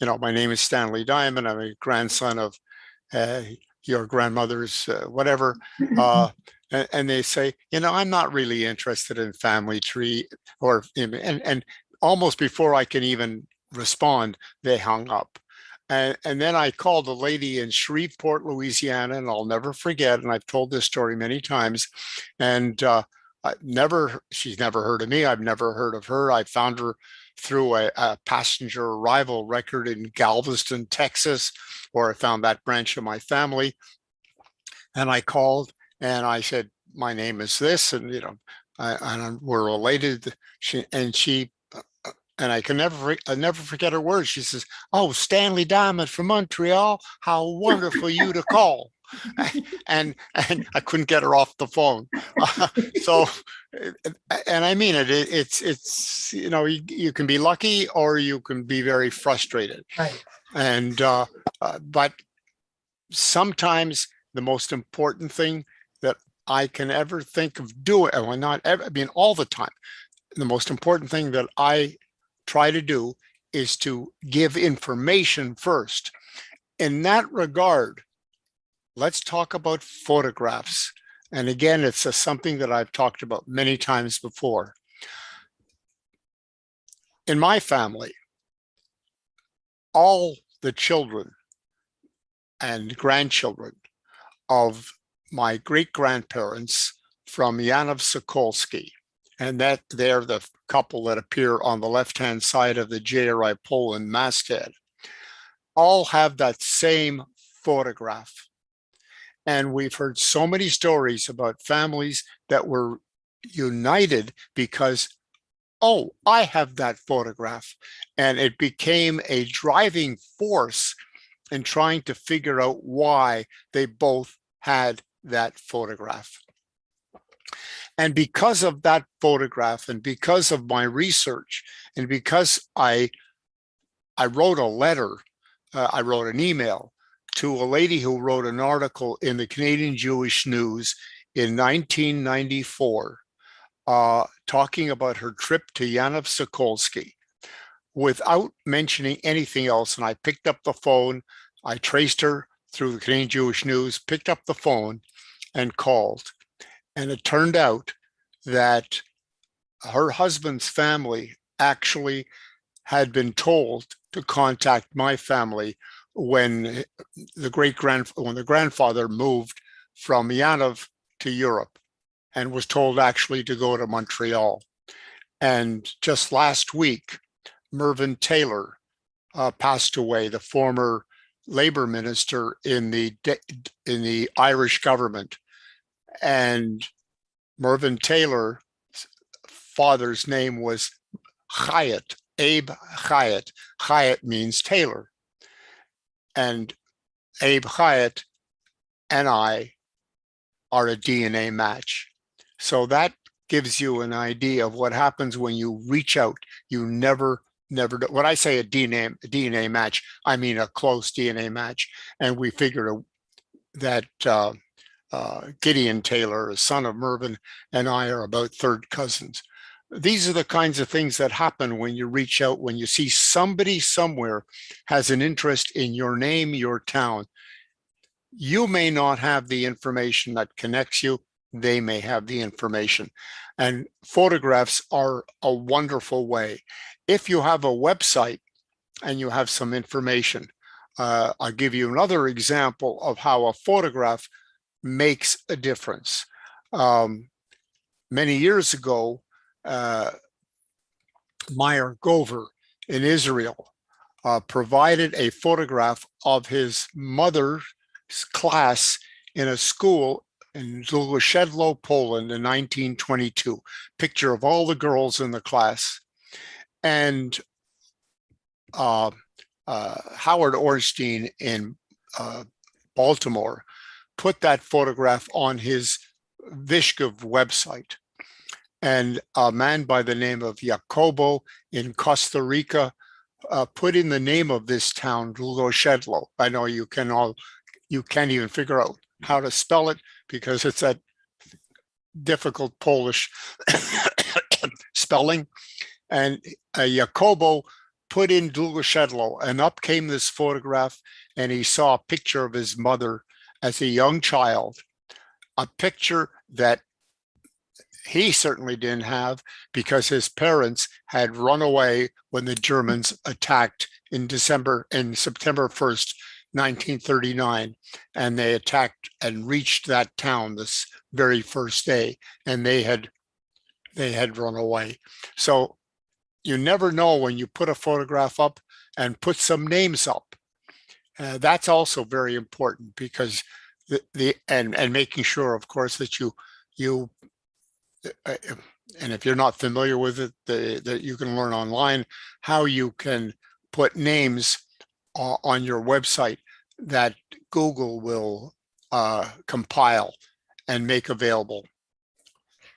my name is Stanley Diamond. I'm a grandson of your grandmother's whatever. And they say, I'm not really interested in family tree, and almost before I can even respond, they hung up. And then I called a lady in Shreveport, Louisiana, and I'll never forget. And I've told this story many times. And she's never heard of me. I've never heard of her. I found her through a passenger arrival record in Galveston, Texas, where I found that branch of my family. And I called and I said, my name is this, and and we're related. She and I never forget her words. She says, "Oh, Stanley Diamond from Montreal, how wonderful you to call." and I couldn't get her off the phone. So, and I mean it. It's you know, you can be lucky or you can be very frustrated. Right. And but sometimes the most important thing that I can ever think of doing, well, not ever, I mean, all the time, the most important thing that I try to do is to give information first. In that regard, let's talk about photographs. And again, it's something that I've talked about many times before. In my family, all the children and grandchildren of my great-grandparents from Janov Sokolsky, and that they're the couple that appear on the left-hand side of the JRI Poland masthead, all have that same photograph. And we've heard so many stories about families that were united because, oh, I have that photograph. And it became a driving force in trying to figure out why they both had that photograph. And because of that photograph, and because of my research, and because I wrote a letter, I wrote an email to a lady who wrote an article in the Canadian Jewish News in 1994, talking about her trip to Janov Sokolsky, without mentioning anything else. And I picked up the phone, I traced her through the Canadian Jewish News, picked up the phone and called. And it turned out that her husband's family actually had been told to contact my family when the grandfather moved from Janov to Europe, and was told actually to go to Montreal. And just last week, Mervyn Taylor passed away, the former labor minister in the Irish government. And Mervyn Taylor's father's name was Hyatt, Abe Hyatt. Hyatt means Taylor. And Abe Hyatt and I are a DNA match. So that gives you an idea of what happens when you reach out. You never do. When I say a DNA match, I mean a close DNA match. And we figured that Gideon Taylor, a son of Mervyn, and I are about third cousins. These are the kinds of things that happen when you reach out, when you see somebody somewhere has an interest in your name, your town. You may not have the information that connects you. They may have the information. And photographs are a wonderful way. If you have a website and you have some information, I'll give you another example of how a photograph makes a difference. Many years ago, Meyer Gover in Israel provided a photograph of his mother's class in a school in Zulushedlo, Poland in 1922. Picture of all the girls in the class. And Howard Ornstein in Baltimore put that photograph on his Vishkov website. And a man by the name of Jacobo in Costa Rica put in the name of this town, Zulushedlo. I know you can't even figure out how to spell it because it's that difficult Polish spelling. And Jacobo put in Zulushedlo, and up came this photograph, and he saw a picture of his mother as a young child, a picture that he certainly didn't have because his parents had run away when the Germans attacked in September 1st, 1939, and they attacked and reached that town this very first day, and they had run away. So you never know when you put a photograph up and put some names up. That's also very important because and making sure, of course, that you and if you're not familiar with it, that you can learn online how you can put names on your website that Google will compile and make available.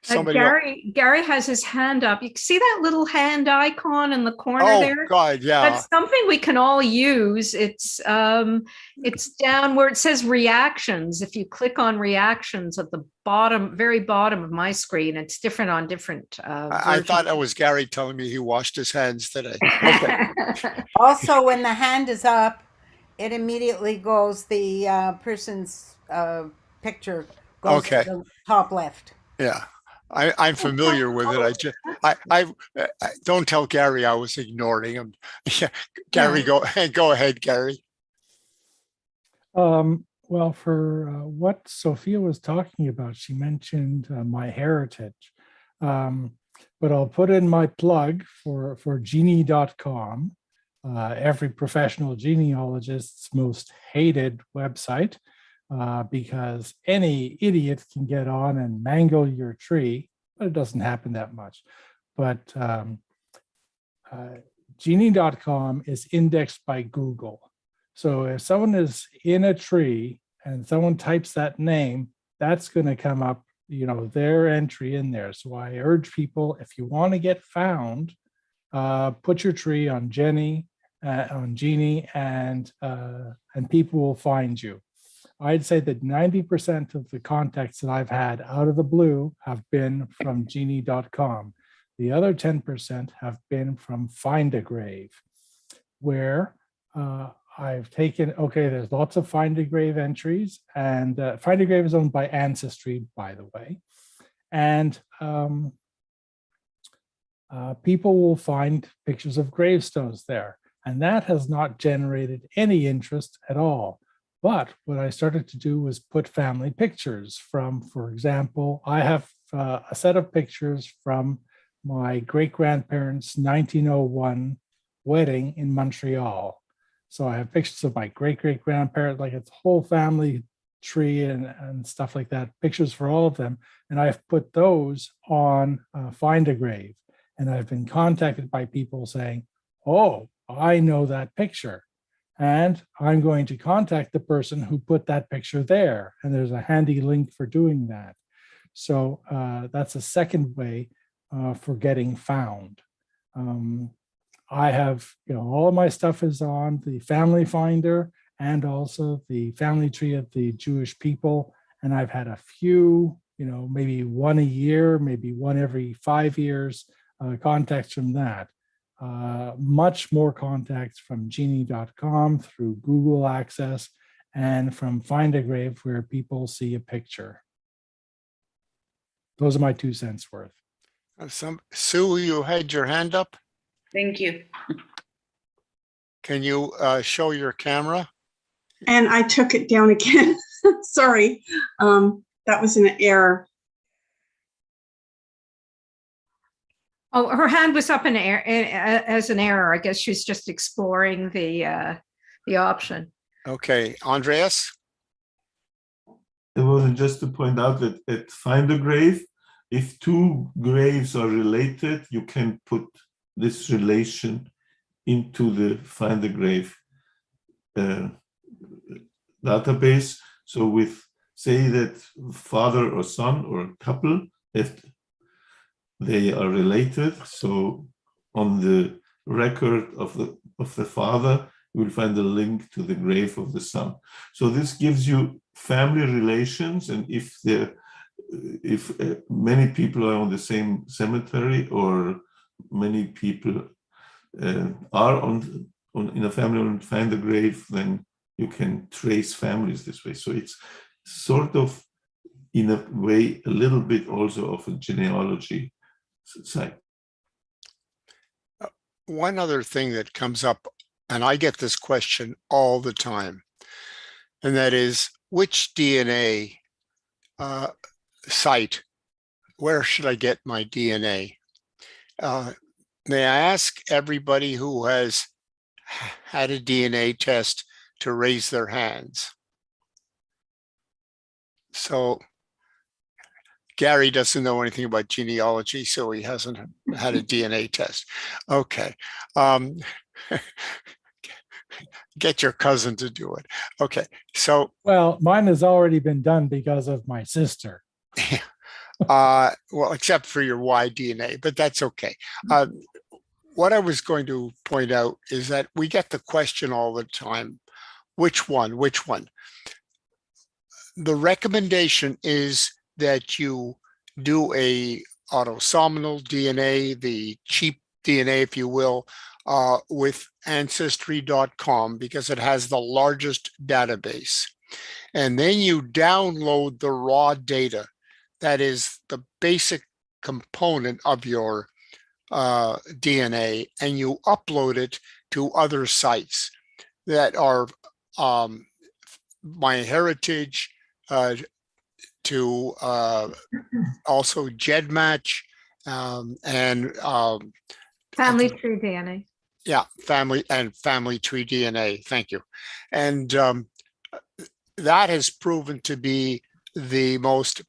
Somebody else. Gary has his hand up. You see that little hand icon in the corner Oh there? God, yeah. That's something we can all use. It's down where it says reactions. If you click on reactions at the bottom, very bottom of my screen, it's different on different I thought that was Gary telling me he washed his hands today. versions. Also, when the hand is up, it immediately goes, the person's picture goes Okay. to the top left. Yeah, I'm familiar with it. I don't tell Gary I was ignoring him. Yeah, Gary, go ahead, Gary. Well, for what Sophia was talking about, she mentioned MyHeritage. But I'll put in my plug for genie.com, every professional genealogist's most hated website, because any idiot can get on and mangle your tree, but it doesn't happen that much. But genie.com is indexed by Google. So if someone is in a tree and someone types that name, that's going to come up, their entry in there. So I urge people, if you want to get found, put your tree on Genie, and people will find you. I'd say that 90% of the contacts that I've had out of the blue have been from genie.com. The other 10% have been from Find a Grave, where I've taken, there's lots of Find a Grave entries, and Find a Grave is owned by Ancestry, by the way. And people will find pictures of gravestones there, and that has not generated any interest at all. But what I started to do was put family pictures from, for example, I have a set of pictures from my great-grandparents' 1901 wedding in Montreal. So I have pictures of my great-great-grandparents, like it's a whole family tree and stuff like that, pictures for all of them. And I've put those on Find a Grave. And I've been contacted by people saying, oh, I know that picture. And I'm going to contact the person who put that picture there. And there's a handy link for doing that. So that's a second way for getting found. I have, all of my stuff is on the Family Finder and also the family tree of the Jewish people. And I've had a few, maybe one a year, maybe one every 5 years, contacts from that. Much more contacts from genie.com through Google Access and from Find a Grave, where people see a picture. Those are my 2 cents worth. Sue, you had your hand up. Thank you. Can you show your camera? And I took it down again. Sorry, that was an error. Oh, her hand was up in air as an error. I guess she's just exploring the option. Okay, Andreas? It was just to point out that at Find a Grave, if 2 graves are related, you can put this relation into the Find a Grave database. So with, say that father or son or a couple, if they are related, so on the record of the father, you will find a link to the grave of the son. So this gives you family relations, and if many people are on the same cemetery, or many people are in a family and Find a Grave, then you can trace families this way. So it's sort of, in a way, a little bit also of a genealogy site. One other thing that comes up, and I get this question all the time, and that is, which DNA site, where should I get my DNA? May I ask everybody who has had a DNA test to raise their hands? So Gary doesn't know anything about genealogy, so he hasn't had a DNA test. Okay. Get your cousin to do it. Okay. So, Well, mine has already been done because of my sister. well, except for your Y DNA, but that's okay. What I was going to point out is that we get the question all the time, which one, which one? The recommendation is that you do a autosomal DNA, the cheap DNA, if you will, with ancestry.com because it has the largest database. And then you download the raw data. That is the basic component of your DNA, and you upload it to other sites that are MyHeritage, to also GEDmatch, and Family tree DNA. yeah, family tree DNA. Thank you. And that has proven to be the most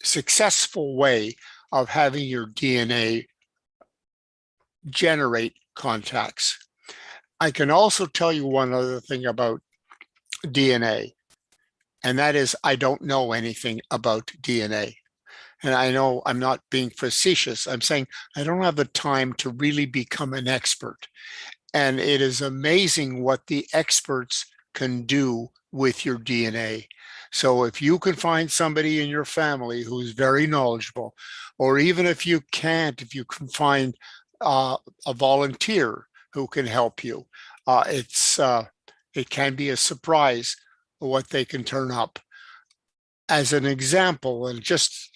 successful way of having your DNA generate contacts. I can also tell you one other thing about DNA, and that is I don't know anything about DNA. And I know I'm not being facetious. I'm saying I don't have the time to really become an expert. And it is amazing what the experts can do with your DNA. So if you can find somebody in your family who's very knowledgeable, or even if you can't, if you can find a volunteer who can help you, it can be a surprise what they can turn up. As an example, and just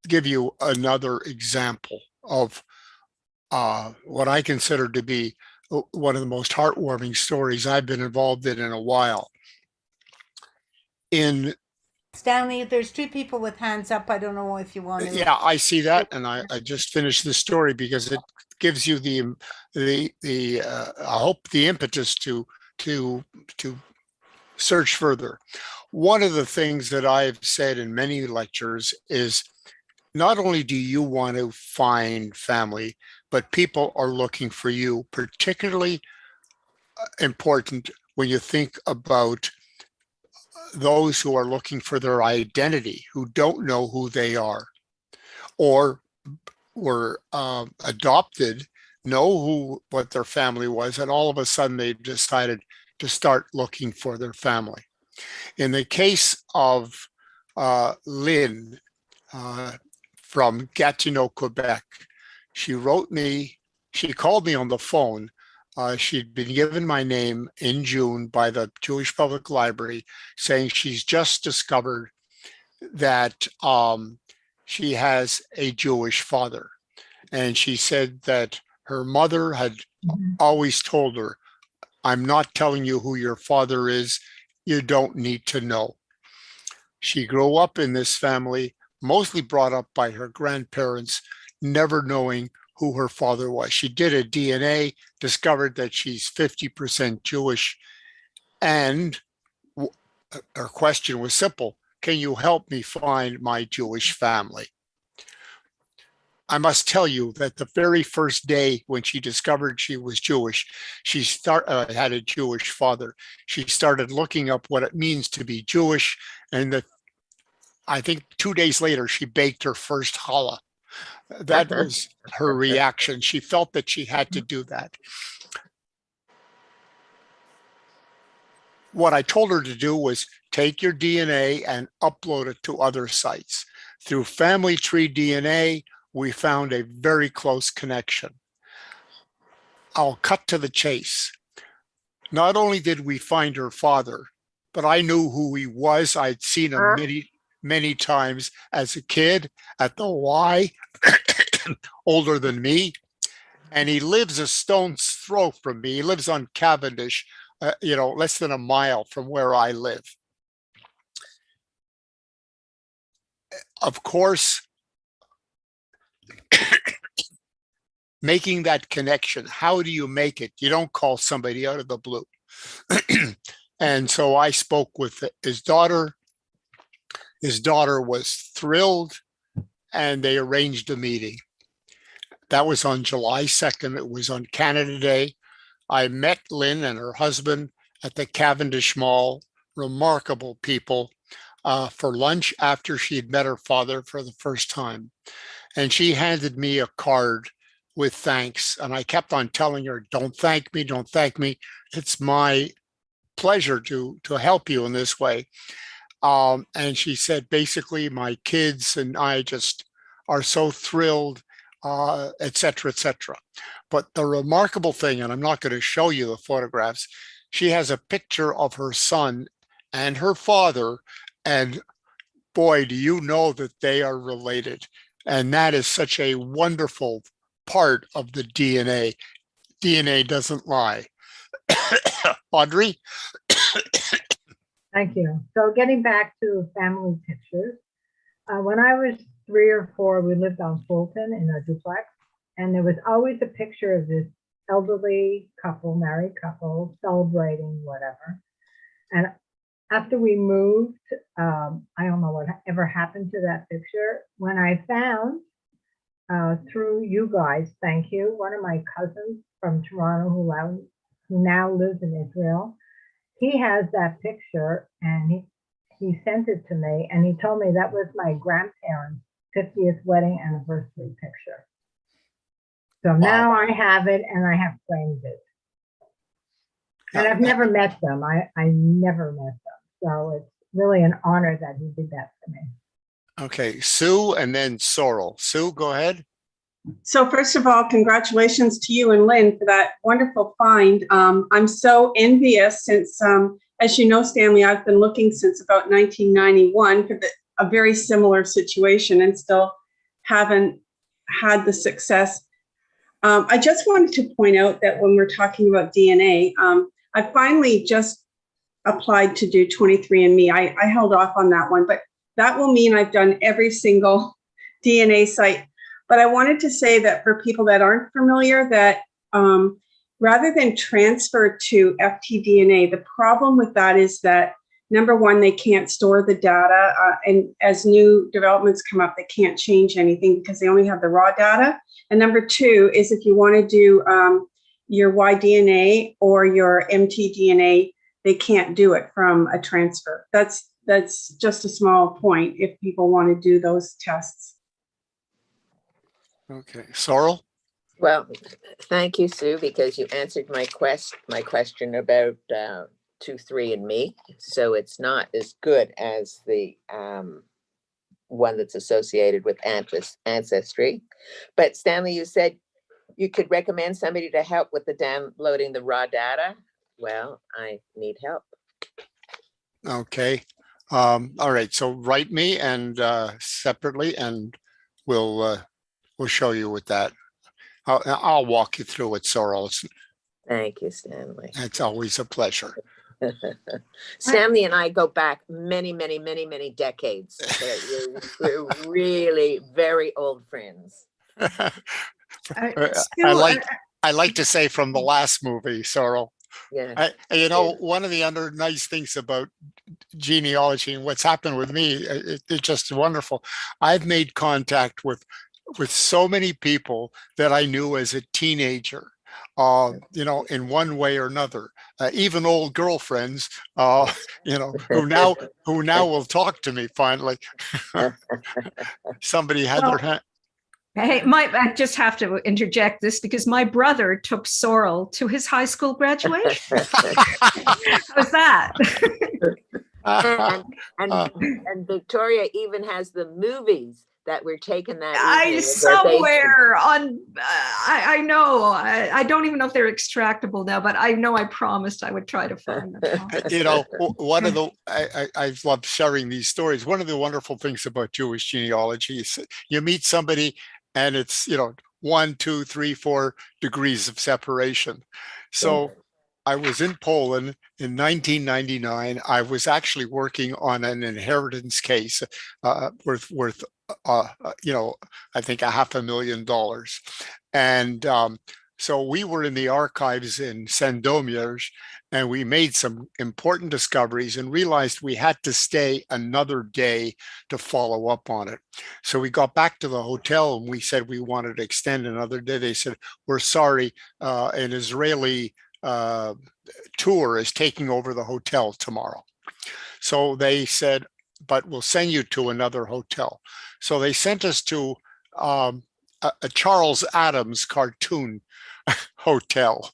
give you another example of what I consider to be one of the most heartwarming stories I've been involved in a while. Stanley, there's two people with hands up. I don't know if you want to. Yeah, I see that, and I just finished the story because it gives you the I hope the impetus to search further. One of the things that I've said in many lectures is not only do you want to find family, but people are looking for you, particularly important when you think about those who are looking for their identity, who don't know who they are, or were adopted, know what their family was, and all of a sudden they decided to start looking for their family. In the case of Lynn from Gatineau, Quebec, she called me on the phone. She'd been given my name in June by the Jewish Public Library, saying she's just discovered that she has a Jewish father. And she said that her mother had always told her, I'm not telling you who your father is. You don't need to know. She grew up in this family, mostly brought up by her grandparents, never knowing who her father was. She did a DNA, discovered that she's 50% Jewish, and her question was simple: can you help me find my Jewish family? I must tell you that the very first day when she discovered she was Jewish, she had a Jewish father. She started looking up what it means to be Jewish, and I think 2 days later, she baked her first challah. That was her reaction. She felt that she had to do that. What I told her to do was take your DNA and upload it to other sites. Through Family Tree DNA, we found a very close connection. I'll cut to the chase. Not only did we find her father, but I knew who he was. I'd seen him many times as a kid at the Y, older than me. And he lives a stone's throw from me. He lives on Cavendish, less than a mile from where I live. Of course, making that connection, how do you make it? You don't call somebody out of the blue. And so I spoke with his daughter, His daughter was thrilled, and they arranged a meeting. That was on July 2nd. It was on Canada Day. I met Lynn and her husband at the Cavendish Mall, remarkable people, for lunch after she had met her father for the first time. And she handed me a card with thanks. And I kept on telling her, don't thank me, don't thank me. It's my pleasure to help you in this way. And she said, basically, my kids and I just are so thrilled, et cetera, et cetera. But the remarkable thing, and I'm not going to show you the photographs, she has a picture of her son and her father, and boy, do you know that they are related. And that is such a wonderful part of the DNA. DNA doesn't lie. Audrey? Thank you. So getting back to family pictures, when I was 3 or 4, we lived on Fulton in a duplex, and there was always a picture of this elderly couple, married couple, celebrating whatever. And after we moved, I don't know what ever happened to that picture. When I found, through you guys, thank you, one of my cousins from Toronto who now lives in Israel, he has that picture, and he sent it to me, and he told me that was my grandparents' 50th wedding anniversary picture. So now I have it, and I have framed it. And I've never met them. I never met them. So it's really an honor that he did that for me. Okay, Sue and then Sorrel. Sue, go ahead. So first of all, congratulations to you and Lynn for that wonderful find. I'm so envious since, as you know, Stanley, I've been looking since about 1991 for a very similar situation and still haven't had the success. I just wanted to point out that when we're talking about DNA, I finally just applied to do 23andMe. I held off on that one, but that will mean I've done every single DNA site. But I wanted to say that for people that aren't familiar, that rather than transfer to FTDNA, the problem with that is that, number one, they can't store the data. And as new developments come up, they can't change anything because they only have the raw data. And number two is if you want to do your Y-DNA or your mtDNA, they can't do it from a transfer. That's just a small point if people want to do those tests. Okay, Sorrel? Well, thank you, Sue, because you answered my question about 23andMe. So it's not as good as the one that's associated with Ancestry. But Stanley, you said you could recommend somebody to help with the downloading the raw data. Well, I need help. Okay. All right. So write me and separately, and we'll show you with that. I'll walk you through it, Sorrel. Thank you, Stanley. It's always a pleasure. Stanley and I go back many decades. We're really very old friends. I like to say from the last movie, Sorrel. Yeah. One of the other nice things about genealogy and what's happened with me, it's just wonderful. I've made contact with so many people that I knew as a teenager, in one way or another, even old girlfriends, who now will talk to me finally. Somebody had their hand. Hey, I just have to interject this because my brother took Sorrel to his high school graduation. How's that? and Victoria even has the movies that were taken that evening. Somewhere on, I know, I don't even know if they're extractable now, but I know I promised I would try to find them. One of the, I love sharing these stories. One of the wonderful things about Jewish genealogy is you meet somebody and it's, 1, 2, 3, 4 degrees of separation. So I was in Poland in 1999. I was actually working on an inheritance case worth I think $500,000. And So we were in the archives in Sandomierz, and we made some important discoveries and realized we had to stay another day to follow up on it. So we got back to the hotel and we said we wanted to extend another day. They said, we're sorry, an Israeli tour is taking over the hotel tomorrow. So they said, but we'll send you to another hotel. So they sent us to a Charles Adams cartoon hotel,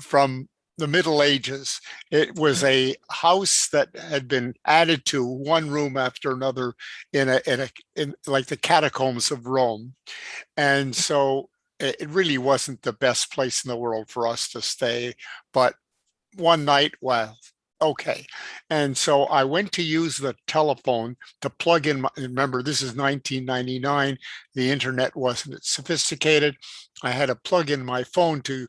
from the Middle Ages. It was a house that had been added to one room after another in like the catacombs of Rome. And so it really wasn't the best place in the world for us to stay. But one night, well, okay. And so I went to use the telephone to plug in remember, this is 1999. The internet wasn't sophisticated. I had to plug in my phone to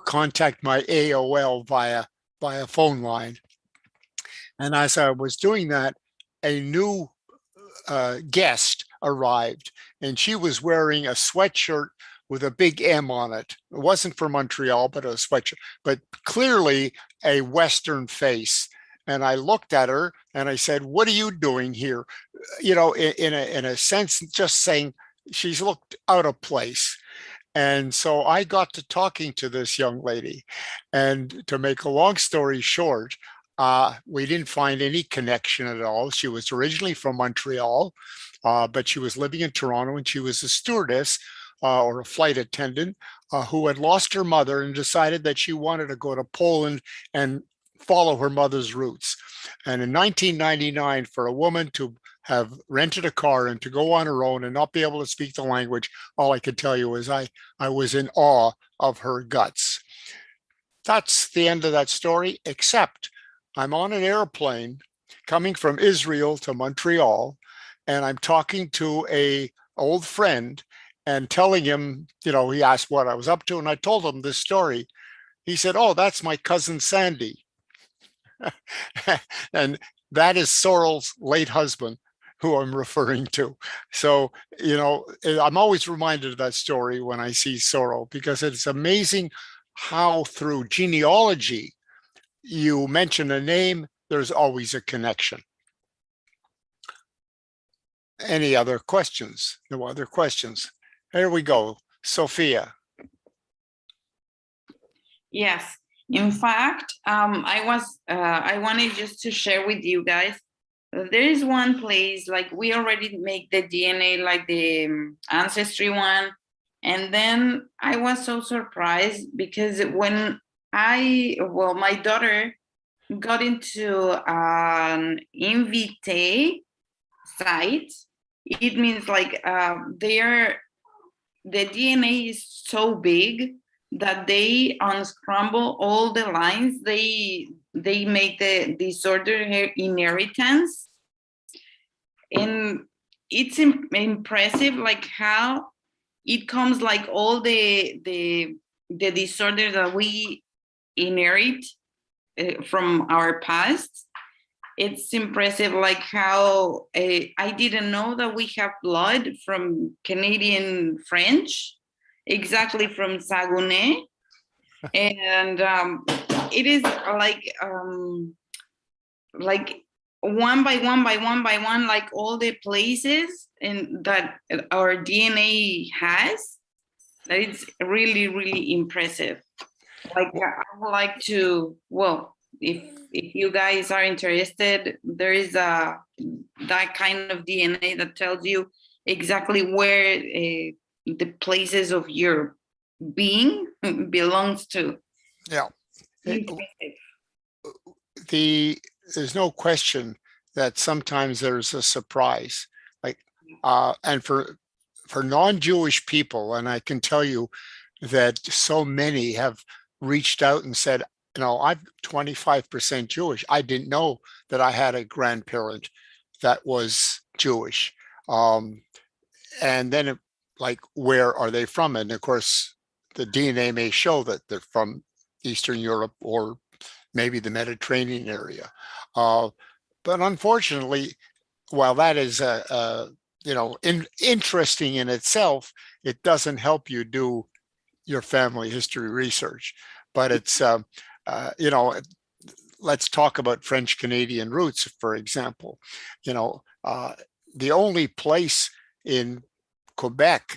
contact my AOL via phone line. And as I was doing that, a new guest arrived, and she was wearing a sweatshirt with a big M on it. It wasn't from Montreal, but a sweatshirt, but clearly a Western face. And I looked at her and I said, "What are you doing here?" In a sense, just saying she's looked out of place. And so I got to talking to this young lady. And to make a long story short, we didn't find any connection at all. She was originally from Montreal, but she was living in Toronto, and she was a stewardess or a flight attendant who had lost her mother and decided that she wanted to go to Poland and follow her mother's roots. And in 1999, for a woman to have rented a car and to go on her own and not be able to speak the language, all I could tell you is I was in awe of her guts. That's the end of that story, except I'm on an airplane coming from Israel to Montreal, and I'm talking to an old friend and telling him, he asked what I was up to, and I told him this story. He said, "Oh, that's my cousin Sandy." And that is Sorrel's late husband, who I'm referring to. So, I'm always reminded of that story when I see Sorrel, because it's amazing how through genealogy, you mention a name, there's always a connection. Any other questions? No other questions. Here we go. Sophia. Yes. In fact, I wanted just to share with you guys. There is one place, like we already make the DNA, like the Ancestry one. And then I was so surprised because when my daughter got into an Invitae site, it means like the DNA is so big that they unscramble all the lines. They make the disordered inheritance, and it's impressive, like how it comes, like all the disorder that we inherit from our past. It's impressive, like how I didn't know that we have blood from Canadian French, exactly from Saguenay. And it is like one by one, like all the places that our DNA has. That it's really, really impressive. Like I would like to, if you guys are interested, there is that kind of DNA that tells you exactly where the places of your being belongs to. Yeah. There's no question that sometimes there's a surprise, like, and for non-Jewish people, and I can tell you that so many have reached out and said, I'm 25% Jewish. I didn't know that I had a grandparent that was Jewish. And then like, where are they from? And of course, the DNA may show that they're from Eastern Europe or maybe the Mediterranean area. But unfortunately, while that is interesting in itself, it doesn't help you do your family history research, but it's, you know, let's talk about French Canadian roots, for example. You know, the only place in Quebec